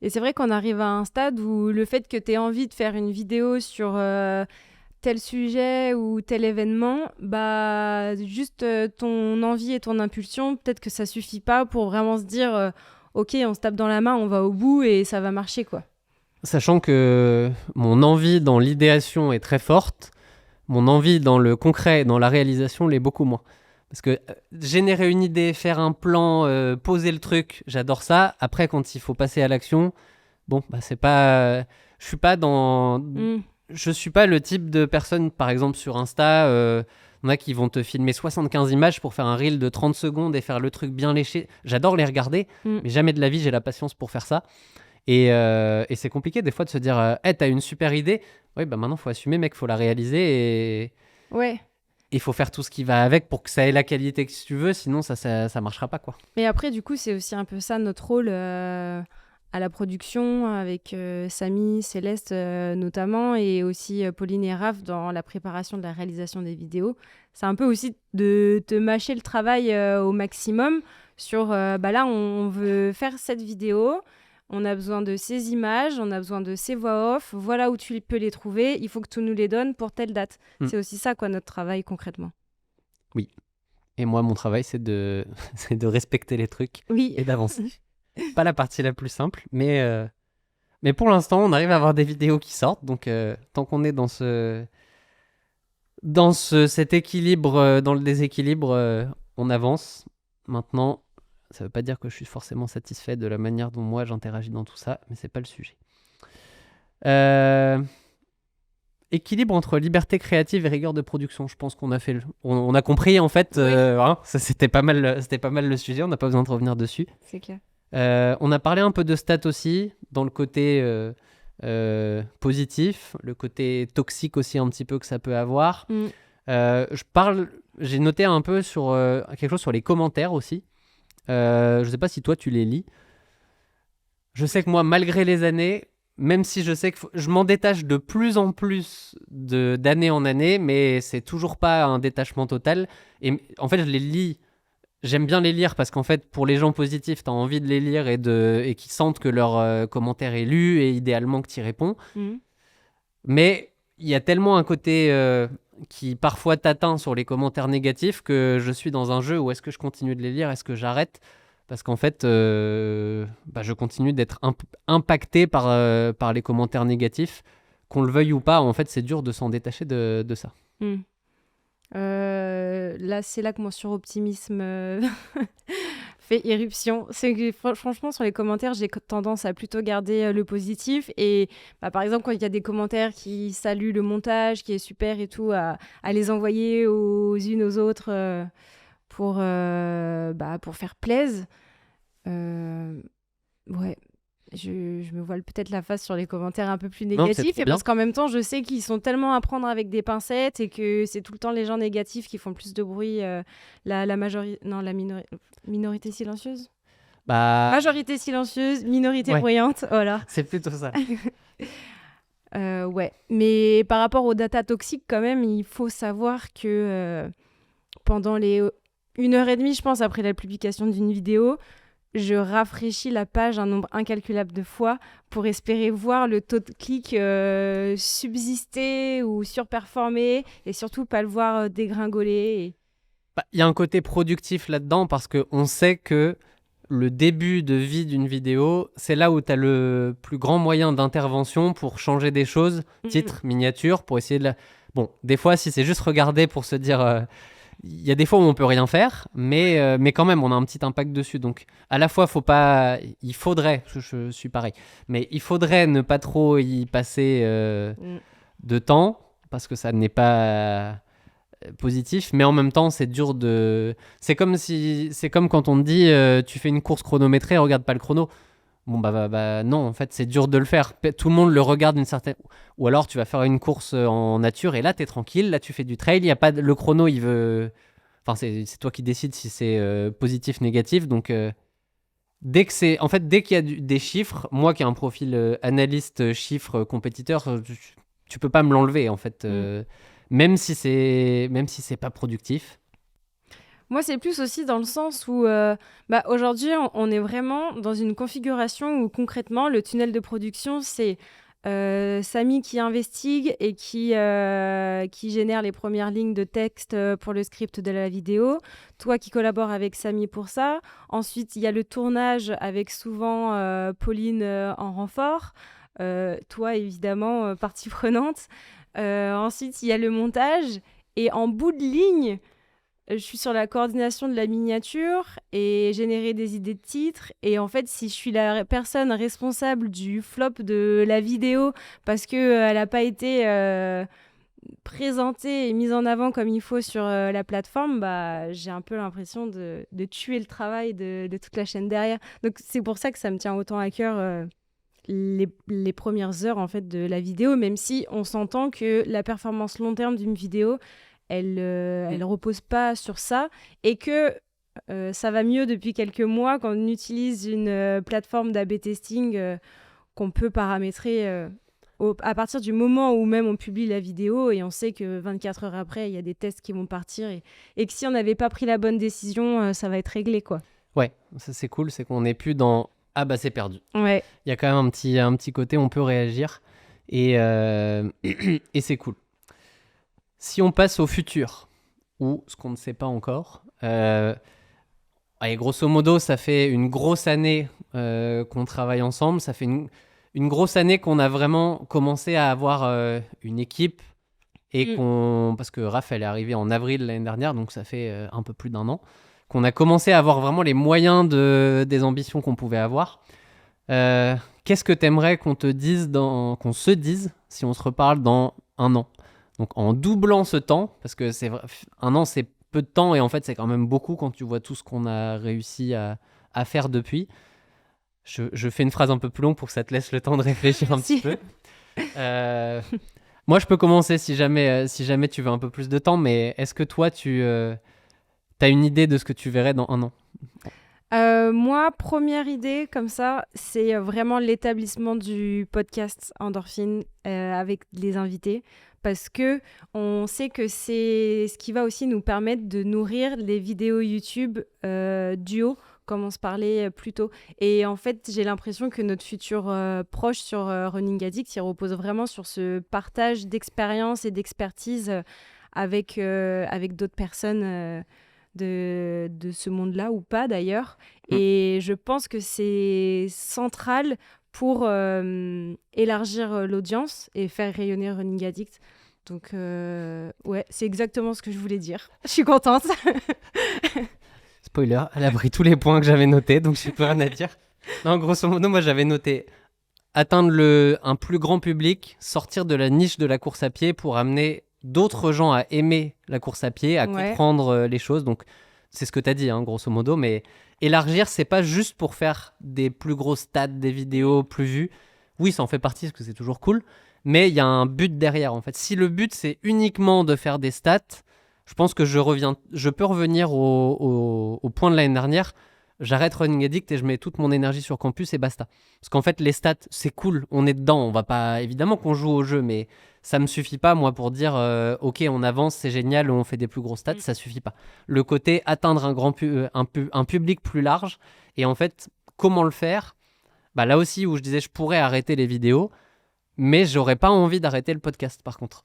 Et c'est vrai qu'on arrive à un stade où le fait que tu aies envie de faire une vidéo sur tel sujet ou tel événement, juste ton envie et ton impulsion, peut-être que ça suffit pas pour vraiment se dire ok, on se tape dans la main, on va au bout et ça va marcher, quoi. Sachant que mon envie dans l'idéation est très forte, mon envie dans le concret, dans la réalisation, l'est beaucoup moins. Parce que générer une idée, faire un plan, poser le truc, j'adore ça. Après, quand il faut passer à l'action, c'est pas... Je suis pas dans... Je suis pas le type de personne, par exemple, sur Insta, il y en a qui vont te filmer 75 images pour faire un reel de 30 secondes et faire le truc bien léché. J'adore les regarder, mais jamais de la vie, j'ai la patience pour faire ça. Et c'est compliqué des fois de se dire t'as une super idée, oui, maintenant faut assumer, mec, faut la réaliser et il faut faire tout ce qui va avec pour que ça ait la qualité que tu veux, sinon ça marchera pas, quoi. Mais après, du coup, c'est aussi un peu ça notre rôle à la production avec Samy, Céleste notamment, et aussi Pauline et Raph dans la préparation de la réalisation des vidéos. C'est un peu aussi de te mâcher le travail au maximum sur là on veut faire cette vidéo, on a besoin de ces images, on a besoin de ces voix off, voilà où tu peux les trouver, il faut que tu nous les donnes pour telle date. C'est aussi ça, quoi, notre travail concrètement. Oui. Et moi, mon travail, c'est de respecter les trucs et d'avancer. Pas la partie la plus simple, mais pour l'instant, on arrive à avoir des vidéos qui sortent. Donc, tant qu'on est dans cet équilibre, dans le déséquilibre, on avance. Maintenant, ça veut pas dire que je suis forcément satisfait de la manière dont moi j'interagis dans tout ça, mais c'est pas le sujet. Équilibre entre liberté créative et rigueur de production. Je pense qu'on a on a compris en fait. Ça, c'était pas mal le sujet. On n'a pas besoin de revenir dessus. C'est clair. On a parlé un peu de stats aussi, dans le côté positif, le côté toxique aussi un petit peu que ça peut avoir. J'ai noté un peu sur quelque chose sur les commentaires aussi. Je sais pas si toi tu les lis. Je sais que moi, malgré les années, même si je sais que je m'en détache de plus en plus d'année en année, mais c'est toujours pas un détachement total. Et en fait, je les lis. J'aime bien les lire parce qu'en fait, pour les gens positifs, tu as envie de les lire et qu'ils sentent que leur commentaire est lu et idéalement que tu y réponds. Mais il y a tellement un côté qui parfois t'atteint sur les commentaires négatifs que je suis dans un jeu où est-ce que je continue de les lire, est-ce que j'arrête ? Parce qu'en fait, je continue d'être impacté par les commentaires négatifs. Qu'on le veuille ou pas, en fait, c'est dur de s'en détacher de ça. Là, c'est là que mon suroptimisme fait irruption. C'est que, franchement, sur les commentaires, j'ai tendance à plutôt garder le positif. Et par exemple, quand il y a des commentaires qui saluent le montage, qui est super et tout, à les envoyer aux unes aux autres pour faire plaisir. Ouais. je me voile peut-être la face sur les commentaires un peu plus Non, c'est négatifs, trop et bien. parce qu'en même temps, je sais qu'ils sont tellement à prendre avec des pincettes et que c'est tout le temps les gens négatifs qui font le plus de bruit. Minorité silencieuse. Majorité silencieuse, minorité Ouais. bruyante, voilà. C'est plutôt ça. Ouais, mais par rapport aux data toxiques, quand même, il faut savoir que pendant les 1h30, je pense, après la publication d'une vidéo, je rafraîchis la page un nombre incalculable de fois pour espérer voir le taux de clic subsister ou surperformer et surtout pas le voir dégringoler. Il y a un côté productif là-dedans parce qu'on sait que le début de vie d'une vidéo, c'est là où tu as le plus grand moyen d'intervention pour changer des choses, titre, miniature, pour essayer de la... Bon, des fois, si c'est juste regarder pour se dire... Il y a des fois où on peut rien faire, mais quand même, on a un petit impact dessus. Donc, à la fois, il faudrait, je suis pareil, mais il faudrait ne pas trop y passer de temps, parce que ça n'est pas positif, mais en même temps, c'est dur de... C'est comme quand on te dit, tu fais une course chronométrée, regarde pas le chrono. Bon, bah non, en fait, c'est dur de le faire. Tout le monde le regarde d'une certaine... Ou alors, tu vas faire une course en nature et là, t'es tranquille. Là, tu fais du trail. Il y a pas le chrono, il veut... Enfin, c'est toi qui décides si c'est positif, négatif. Donc, dès qu'il y a des chiffres, moi qui ai un profil analyste, chiffres, compétiteur, tu peux pas me l'enlever, en fait. Même si c'est pas productif. Moi, c'est plus aussi dans le sens où aujourd'hui, on est vraiment dans une configuration où concrètement, le tunnel de production, c'est Samy qui investigue et qui génère les premières lignes de texte pour le script de la vidéo. Toi qui collabores avec Samy pour ça. Ensuite, il y a le tournage avec souvent Pauline en renfort. Toi, évidemment, partie prenante. Ensuite, il y a le montage. Et en bout de ligne... Je suis sur la coordination de la miniature et générer des idées de titres. Et en fait, si je suis la personne responsable du flop de la vidéo parce qu'elle n'a pas été présentée et mise en avant comme il faut sur la plateforme, j'ai un peu l'impression de tuer le travail de toute la chaîne derrière. Donc c'est pour ça que ça me tient autant à cœur les premières heures en fait, de la vidéo, même si on s'entend que la performance long terme d'une vidéo, elle repose pas sur ça et que ça va mieux depuis quelques mois quand on utilise une plateforme d'A/B testing qu'on peut paramétrer à partir du moment où même on publie la vidéo et on sait que 24 heures après, il y a des tests qui vont partir et que si on n'avait pas pris la bonne décision, ça va être réglé, quoi. Ouais, ça c'est cool, c'est qu'on n'est plus dans « Ah bah c'est perdu ». Ouais. Il y a quand même un petit côté, on peut réagir et c'est cool. Si on passe au futur, ou ce qu'on ne sait pas encore, allez, grosso modo, ça fait une grosse année qu'on travaille ensemble, ça fait une grosse année qu'on a vraiment commencé à avoir une équipe, et parce que Raph, elle est arrivée en avril l'année dernière, donc ça fait un peu plus d'1 an, qu'on a commencé à avoir vraiment les moyens des ambitions qu'on pouvait avoir. Qu'est-ce que t'aimerais qu'on se dise si on se reparle dans 1 an ? Donc en doublant ce temps, parce que 1 an c'est peu de temps et en fait c'est quand même beaucoup quand tu vois tout ce qu'on a réussi à faire depuis. Je fais une phrase un peu plus longue pour que ça te laisse le temps de réfléchir un petit peu. Moi je peux commencer si jamais tu veux un peu plus de temps, mais est-ce que toi tu as une idée de ce que tu verrais dans 1 an ? Moi, première idée comme ça, c'est vraiment l'établissement du podcast Endorphine avec les invités. Parce que on sait que c'est ce qui va aussi nous permettre de nourrir les vidéos YouTube duo, comme on se parlait plus tôt. Et en fait, j'ai l'impression que notre futur proche sur Running Addict, il repose vraiment sur ce partage d'expérience et d'expertise avec d'autres personnes de ce monde-là, ou pas d'ailleurs. Et je pense que c'est central pour élargir l'audience et faire rayonner Running Addict. Donc, ouais, c'est exactement ce que je voulais dire. Je suis contente. Spoiler, elle a pris tous les points que j'avais notés, donc j'ai plus rien à dire. Non, grosso modo, moi j'avais noté atteindre un plus grand public, sortir de la niche de la course à pied pour amener d'autres gens à aimer la course à pied, à comprendre les choses. Donc, c'est ce que tu as dit, hein, grosso modo, mais élargir, c'est pas juste pour faire des plus gros stats, des vidéos plus vues. Oui, ça en fait partie, parce que c'est toujours cool, mais il y a un but derrière, en fait. Si le but, c'est uniquement de faire des stats, je pense que je peux revenir au point de l'année dernière. J'arrête Running Addict et je mets toute mon énergie sur Campus et basta. Parce qu'en fait, les stats, c'est cool, on est dedans. On va pas, évidemment qu'on joue au jeu, mais ça me suffit pas, moi, pour dire ok, on avance, c'est génial, on fait des plus gros stats, ça suffit pas. Le côté atteindre un public plus large, et en fait, comment le faire? Bah, là aussi, où je disais, je pourrais arrêter les vidéos, mais j'aurais pas envie d'arrêter le podcast, par contre.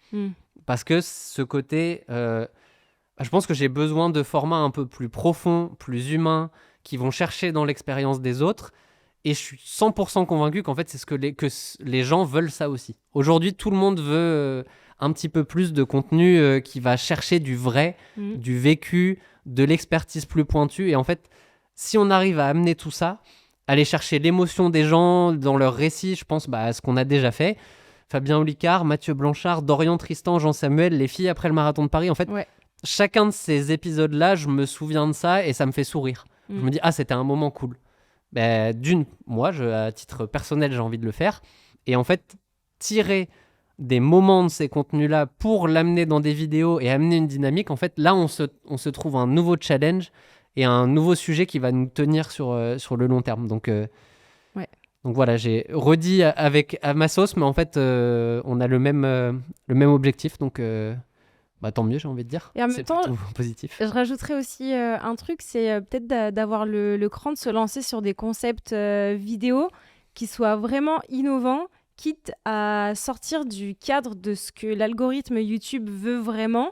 Parce que ce côté, je pense que j'ai besoin de formats un peu plus profonds, plus humains, qui vont chercher dans l'expérience des autres. Et je suis 100% convaincu qu'en fait, c'est que les gens veulent ça aussi. Aujourd'hui, tout le monde veut un petit peu plus de contenu qui va chercher du vrai, du vécu, de l'expertise plus pointue. Et en fait, si on arrive à amener tout ça, aller chercher l'émotion des gens dans leur récit, je pense à ce qu'on a déjà fait. Fabien Olicard, Mathieu Blanchard, Dorian Tristan, Jean-Samuel, les filles après le marathon de Paris. En fait, chacun de ces épisodes-là, je me souviens de ça et ça me fait sourire. Je me dis, c'était un moment cool. Moi, à titre personnel, j'ai envie de le faire. Et en fait, tirer des moments de ces contenus-là pour l'amener dans des vidéos et amener une dynamique, en fait, là, on se trouve un nouveau challenge et un nouveau sujet qui va nous tenir sur le long terme. Donc voilà, j'ai redit à ma sauce, mais en fait, on a le même objectif. Donc tant mieux, j'ai envie de dire. Et en même temps, positif. Je rajouterais aussi un truc, c'est peut-être d'avoir le cran de se lancer sur des concepts vidéo qui soient vraiment innovants, quitte à sortir du cadre de ce que l'algorithme YouTube veut vraiment,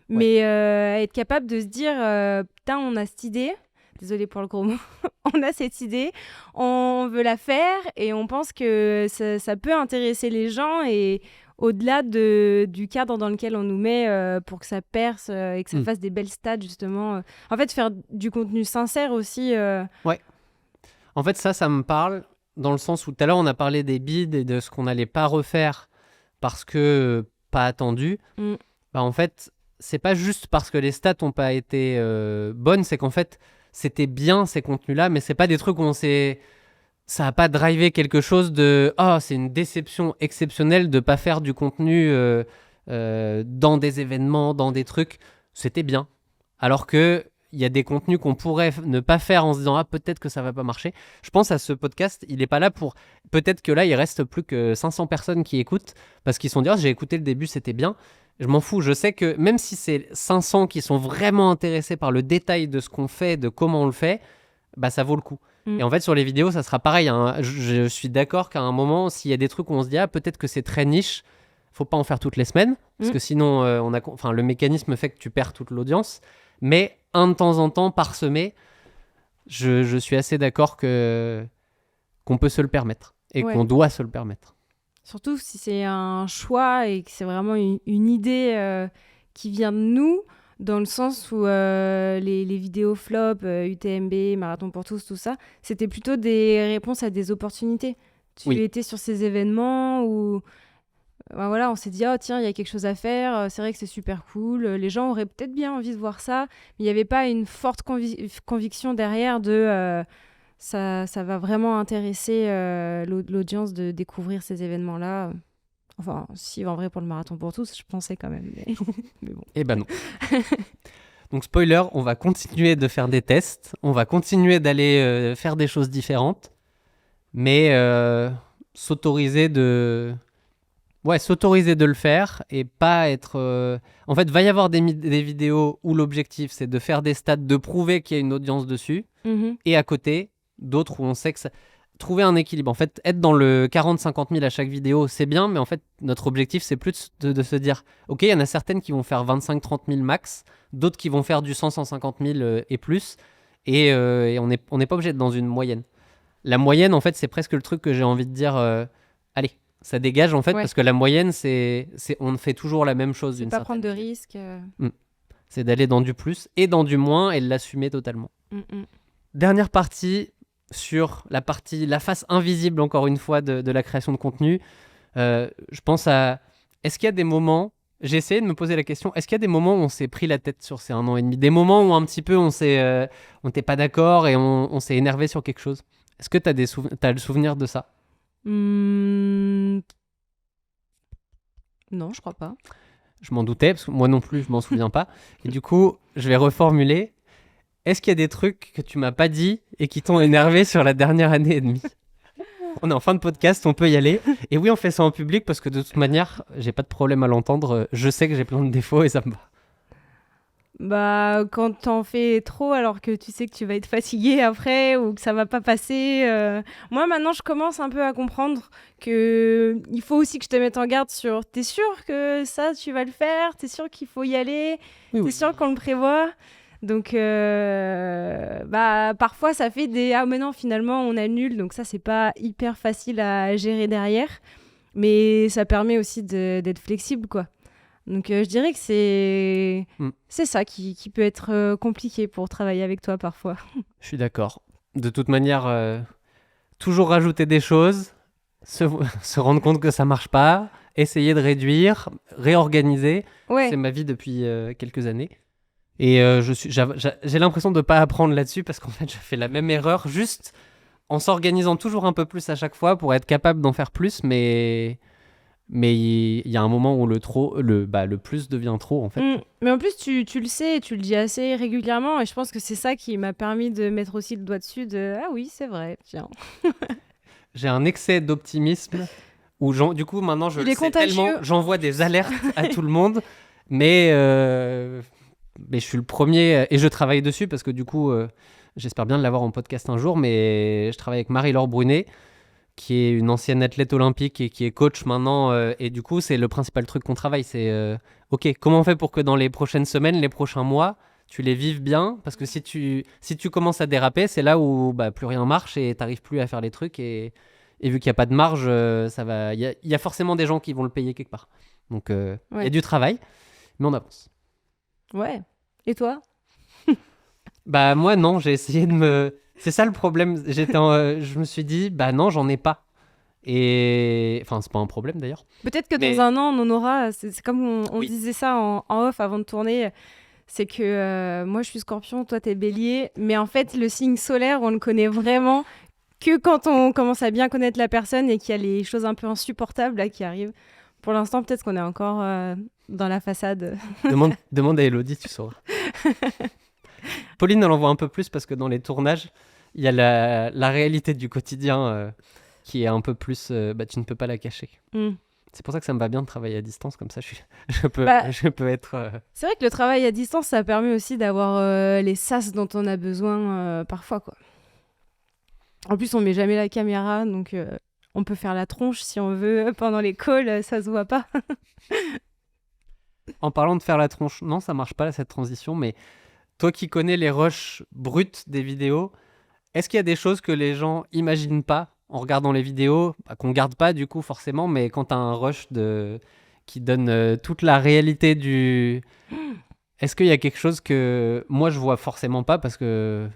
mais être capable de se dire putain, on a cette idée, désolée pour le gros mot, on a cette idée, on veut la faire et on pense que ça peut intéresser les gens et au-delà du cadre dans lequel on nous met pour que ça perce et que ça fasse des belles stats, justement. En fait, faire du contenu sincère aussi. Ouais. En fait, ça me parle dans le sens où tout à l'heure, on a parlé des bids et de ce qu'on n'allait pas refaire parce que pas attendu. En fait, c'est pas juste parce que les stats n'ont pas été bonnes, c'est qu'en fait, c'était bien ces contenus-là, mais c'est pas des trucs où ça n'a pas drivé quelque chose de c'est une déception exceptionnelle de ne pas faire du contenu dans des événements, dans des trucs. C'était bien. Alors qu'il y a des contenus qu'on pourrait ne pas faire en se disant peut-être que ça ne va pas marcher. Je pense à ce podcast, il n'est pas là pour... Peut-être que là, il reste plus que 500 personnes qui écoutent parce qu'ils se sont dit j'ai écouté le début, c'était bien. Je m'en fous. Je sais que même si c'est 500 qui sont vraiment intéressés par le détail de ce qu'on fait, de comment on le fait, ça vaut le coup. Et en fait, sur les vidéos, ça sera pareil. Hein. Je suis d'accord qu'à un moment, s'il y a des trucs où on se dit peut-être que c'est très niche, faut pas en faire toutes les semaines, parce que sinon, le mécanisme fait que tu perds toute l'audience. Mais un de temps en temps, parsemé, je suis assez d'accord qu'on peut se le permettre et qu'on doit se le permettre. Surtout si c'est un choix et que c'est vraiment une idée qui vient de nous. Dans le sens où les vidéos flop, UTMB, Marathon pour tous, tout ça, c'était plutôt des réponses à des opportunités. Tu étais sur ces événements où on s'est dit tiens, il y a quelque chose à faire, c'est vrai que c'est super cool, les gens auraient peut-être bien envie de voir ça, mais il n'y avait pas une forte conviction derrière de ça va vraiment intéresser l'audience de découvrir ces événements-là. Enfin, si, en vrai, pour le Marathon pour tous, je pensais quand même. Mais bon. Eh ben non. Donc, spoiler, on va continuer de faire des tests. On va continuer d'aller faire des choses différentes. Mais s'autoriser de le faire et pas être... En fait, va y avoir des vidéos où l'objectif, c'est de faire des stats, de prouver qu'il y a une audience dessus. Et à côté, d'autres où on sait que ça... Trouver un équilibre. En fait, être dans le 40-50 000 à chaque vidéo, c'est bien, mais en fait, notre objectif, c'est plus de se dire ok, il y en a certaines qui vont faire 25-30 000 max, d'autres qui vont faire du 100-150 000 et plus, et on n'est pas obligé d'être dans une moyenne. La moyenne, en fait, c'est presque le truc que j'ai envie de dire allez, ça dégage, en fait, parce que la moyenne, on fait toujours la même chose. C'est pas prendre de risques. C'est d'aller dans du plus et dans du moins et de l'assumer totalement. Dernière partie... sur la face invisible, encore une fois, de la création de contenu, je pense à... Est-ce qu'il y a des moments j'ai essayé de me poser la question, est-ce qu'il y a des moments où on s'est pris la tête sur ces 1 an et demi? Des moments où un petit peu on n'était pas d'accord et on s'est énervé sur quelque chose? Est-ce que t'as le souvenir de ça? Hmm, Non, je crois pas. Je m'en doutais, parce que moi non plus, je m'en souviens pas. Et du coup, je vais reformuler. Est-ce qu'il y a des trucs que tu m'as pas dit et qui t'ont énervé sur la dernière année et demie? On est en fin de podcast, on peut y aller. Et oui, on fait ça en public parce que de toute manière, j'ai pas de problème à l'entendre. Je sais que j'ai plein de défauts et ça me va. Bah, quand t'en fais trop alors que tu sais que tu vas être fatigué après ou que ça va pas passer. Moi, maintenant, je commence un peu à comprendre que il faut aussi que je te mette en garde sur t'es sûr que ça, tu vas le faire? T'es sûr qu'il faut y aller? Oui, T'es oui. sûr qu'on le prévoit? Donc, bah, parfois, ça fait des ah, mais non, finalement, on annule. Donc, ça, c'est pas hyper facile à gérer derrière. Mais ça permet aussi d'être flexible, quoi. Donc je dirais que c'est ça qui peut être compliqué pour travailler avec toi parfois. Je suis d'accord. De toute manière, toujours rajouter des choses, se, se rendre compte que ça marche pas, essayer de réduire, réorganiser. Ouais, C'est ma vie depuis quelques années. Et j'ai l'impression de ne pas apprendre là-dessus parce qu'en fait, je fais la même erreur juste en s'organisant toujours un peu plus à chaque fois pour être capable d'en faire plus. Mais il y a un moment où le plus devient trop, en fait. Mais en plus tu le sais, tu le dis assez régulièrement et je pense que c'est ça qui m'a permis de mettre aussi le doigt dessus de ah oui, c'est vrai, tiens. J'ai un excès d'optimisme où, du coup, maintenant, je Il le est sais contagieux. tellement, j'envoie des alertes à tout le monde. Mais je suis le premier et je travaille dessus parce que du coup, j'espère bien de l'avoir en podcast un jour. Mais je travaille avec Marie-Laure Brunet, qui est une ancienne athlète olympique et qui est coach maintenant. Et du coup, c'est le principal truc qu'on travaille. C'est OK, comment on fait pour que dans les prochaines semaines, les prochains mois, tu les vives bien? Parce que si tu commences à déraper, c'est là où plus rien marche et tu n'arrives plus à faire les trucs. Et vu qu'il n'y a pas de marge, il y a forcément des gens qui vont le payer quelque part. Donc, il y a du travail, mais on avance. Ouais. Et toi? Bah moi non, j'ai essayé de me... C'est ça le problème, je me suis dit, bah non, j'en ai pas. Et... Enfin, c'est pas un problème d'ailleurs. Peut-être que Mais- dans un an on en aura, c'est comme on Oui. disait ça en off avant de tourner, c'est que moi je suis Scorpion, toi t'es Bélier, mais en fait le signe solaire on le connaît vraiment que quand on commence à bien connaître la personne et qu'il y a les choses un peu insupportables là qui arrivent. Pour l'instant peut-être qu'on est encore dans la façade. demande à Elodie, tu sauras. Pauline, elle en voit un peu plus parce que dans les tournages, il y a la réalité du quotidien qui est un peu plus... tu ne peux pas la cacher. Mm. C'est pour ça que ça me va bien de travailler à distance, comme ça je peux être... C'est vrai que le travail à distance, ça permet aussi d'avoir les sas dont on a besoin parfois, quoi. En plus, on met jamais la caméra, donc on peut faire la tronche si on veut pendant les calls, ça se voit pas. En parlant de faire la tronche, non, ça marche pas là, cette transition, mais toi qui connais les rushs bruts des vidéos, est-ce qu'il y a des choses que les gens imaginent pas en regardant les vidéos, qu'on garde pas du coup forcément, mais quand t'as un rush qui donne toute la réalité du... Est-ce qu'il y a quelque chose que moi je vois forcément pas parce que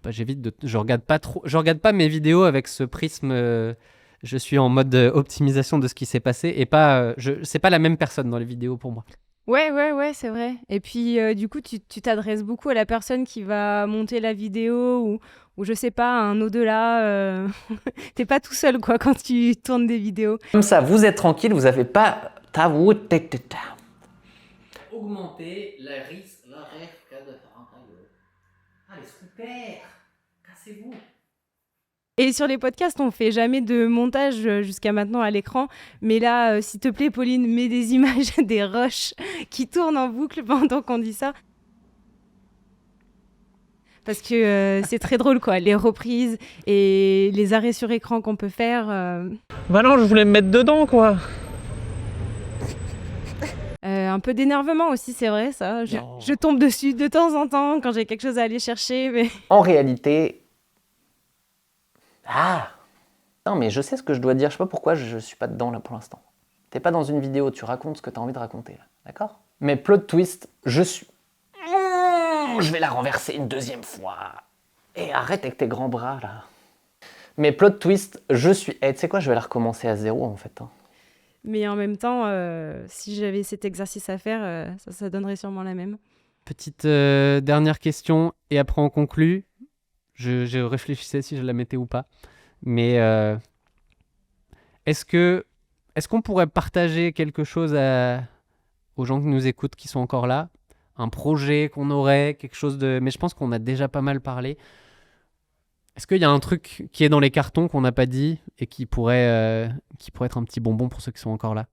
je regarde pas mes vidéos avec ce prisme. Je suis en mode optimisation de ce qui s'est passé et pas. C'est pas la même personne dans les vidéos pour moi. Ouais, c'est vrai. Et puis, du coup, tu t'adresses beaucoup à la personne qui va monter la vidéo ou je sais pas, un au-delà. T'es pas tout seul, quoi, quand tu tournes des vidéos. Comme ça, vous êtes tranquille, vous n'avez pas... Augmenter la risque. Allez, super. Cassez-vous. Et sur les podcasts, on fait jamais de montage jusqu'à maintenant à l'écran. Mais là, s'il te plaît, Pauline, mets des images des rushs qui tournent en boucle pendant qu'on dit ça. Parce que c'est très drôle, quoi. Les reprises et les arrêts sur écran qu'on peut faire. Bah non, je voulais me mettre dedans, quoi. Un peu d'énervement aussi, c'est vrai, ça. Non. Je tombe dessus de temps en temps quand j'ai quelque chose à aller chercher. Mais... En réalité... Ah! Non, mais je sais ce que je dois dire. Je sais pas pourquoi je suis pas dedans, là, pour l'instant. T'es pas dans une vidéo, tu racontes ce que t'as envie de raconter, là. D'accord? Mais plot twist, je suis... Je vais la renverser une deuxième fois. Et arrête avec tes grands bras, là. Mais plot twist, je suis... Eh, tu sais quoi, je vais la recommencer à zéro, en fait. Hein. Mais en même temps, si j'avais cet exercice à faire, ça donnerait sûrement la même. Petite dernière question, et après on conclut. Je réfléchissais si je la mettais ou pas. Mais est-ce qu'on pourrait partager quelque chose aux gens qui nous écoutent, qui sont encore là? Un projet qu'on aurait, quelque chose de... Mais je pense qu'on a déjà pas mal parlé. Est-ce qu'il y a un truc qui est dans les cartons qu'on n'a pas dit et qui pourrait être un petit bonbon pour ceux qui sont encore là?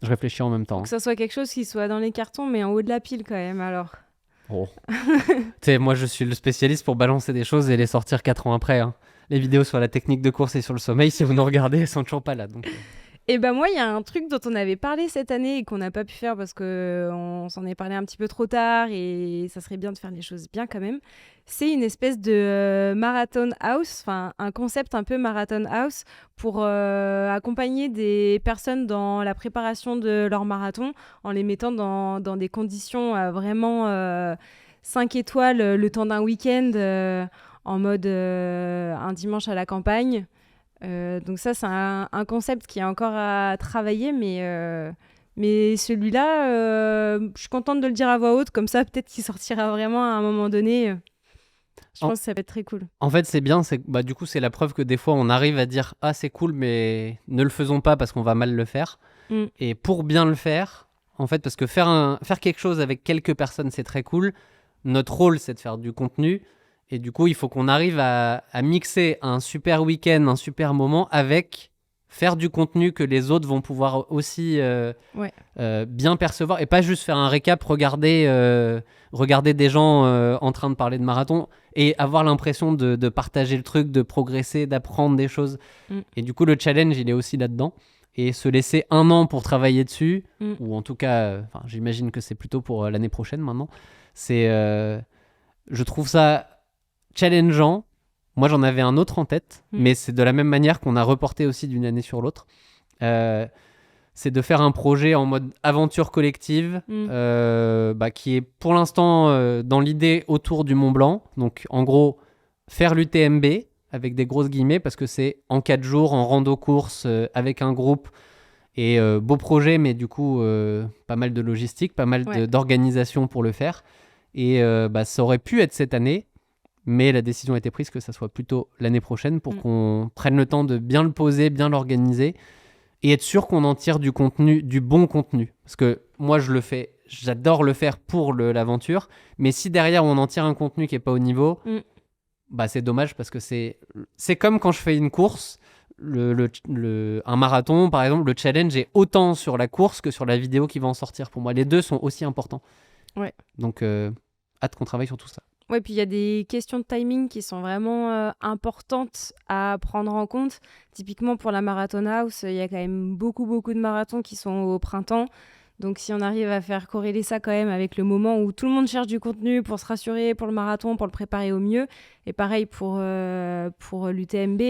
Je réfléchis en même temps. Faut que ça soit quelque chose qui soit dans les cartons, mais en haut de la pile quand même, alors. Oh. Tu sais, moi, je suis le spécialiste pour balancer des choses et les sortir 4 ans après. Hein. Les vidéos sur la technique de course et sur le sommeil, si vous nous regardez, elles sont toujours pas là. Donc... Et ben moi, il y a un truc dont on avait parlé cette année et qu'on n'a pas pu faire parce qu'on s'en est parlé un petit peu trop tard et ça serait bien de faire les choses bien quand même. C'est une espèce de marathon house, enfin un concept un peu marathon house pour accompagner des personnes dans la préparation de leur marathon en les mettant dans des conditions vraiment 5 étoiles le temps d'un week-end en mode un dimanche à la campagne. Donc ça, c'est un concept qui est encore à travailler, mais celui-là, je suis contente de le dire à voix haute, comme ça, peut-être qu'il sortira vraiment à un moment donné. Je pense que ça va être très cool. En fait, c'est bien, du coup, c'est la preuve que des fois, on arrive à dire « Ah, c'est cool, mais ne le faisons pas parce qu'on va mal le faire. Et pour bien le faire, en fait, parce que faire quelque chose avec quelques personnes, c'est très cool. Notre rôle, c'est de faire du contenu. Et du coup, il faut qu'on arrive à mixer un super week-end, un super moment avec faire du contenu que les autres vont pouvoir aussi bien percevoir. Et pas juste faire un récap, regarder des gens en train de parler de marathon et avoir l'impression de partager le truc, de progresser, d'apprendre des choses. Et du coup, le challenge, il est aussi là-dedans. Et se laisser 1 an pour travailler dessus, ou en tout cas, j'imagine que c'est plutôt pour l'année prochaine maintenant, je trouve ça challengeant. Moi, j'en avais un autre en tête, mais c'est de la même manière qu'on a reporté aussi d'une année sur l'autre. C'est de faire un projet en mode aventure collective qui est pour l'instant dans l'idée autour du Mont Blanc. Donc, en gros, faire l'UTMB avec des grosses guillemets parce que c'est en 4 jours, en rando-course avec un groupe. Et beau projet, mais du coup, pas mal de logistique, pas mal d'organisation pour le faire. Et ça aurait pu être cette année, mais la décision a été prise que ça soit plutôt l'année prochaine pour qu'on prenne le temps de bien le poser, bien l'organiser et être sûr qu'on en tire du contenu, du bon contenu. Parce que moi, je le fais, j'adore le faire pour l'aventure, mais si derrière on en tire un contenu qui n'est pas au niveau, c'est dommage parce que c'est comme quand je fais une course, un marathon par exemple, le challenge est autant sur la course que sur la vidéo qui va en sortir. Pour moi, les deux sont aussi importants. Ouais. Donc, hâte qu'on travaille sur tout ça. Ouais, puis il y a des questions de timing qui sont vraiment importantes à prendre en compte. Typiquement pour la Marathon House, il y a quand même beaucoup de marathons qui sont au printemps. Donc si on arrive à faire corréler ça quand même avec le moment où tout le monde cherche du contenu pour se rassurer pour le marathon, pour le préparer au mieux. Et pareil pour l'UTMB,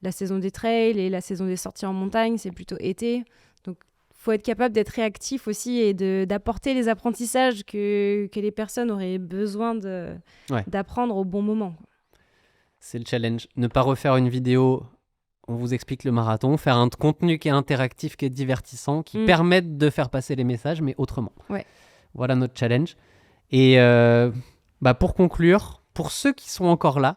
la saison des trails et la saison des sorties en montagne, c'est plutôt été. Donc faut être capable d'être réactif aussi et d'apporter les apprentissages que les personnes auraient besoin d'apprendre au bon moment. C'est le challenge. Ne pas refaire une vidéo, on vous explique le marathon, faire un contenu qui est interactif, qui est divertissant, qui permette de faire passer les messages, mais autrement. Ouais. Voilà notre challenge. Et pour conclure, pour ceux qui sont encore là,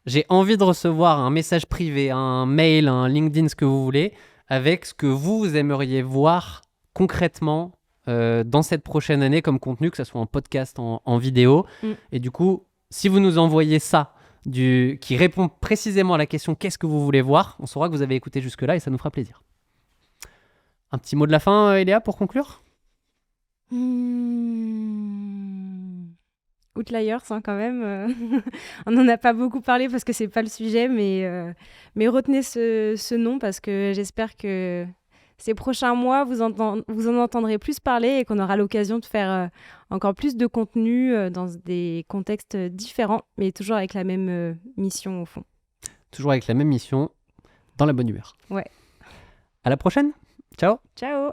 j'ai envie de recevoir un message privé, un mail, un LinkedIn, ce que vous voulez, avec ce que vous aimeriez voir concrètement dans cette prochaine année comme contenu, que ce soit en podcast, en vidéo. Et du coup, si vous nous envoyez ça, qui répond précisément à la question « Qu'est-ce que vous voulez voir ?», on saura que vous avez écouté jusque-là et ça nous fera plaisir. Un petit mot de la fin, Eléa, pour conclure ? Outliers, quand même. On n'en a pas beaucoup parlé parce que c'est pas le sujet, mais retenez ce nom parce que j'espère que ces prochains mois, vous en entendrez plus parler et qu'on aura l'occasion de faire encore plus de contenu dans des contextes différents, mais toujours avec la même mission au fond. Toujours avec la même mission, dans la bonne humeur. Ouais. À la prochaine. Ciao. Ciao.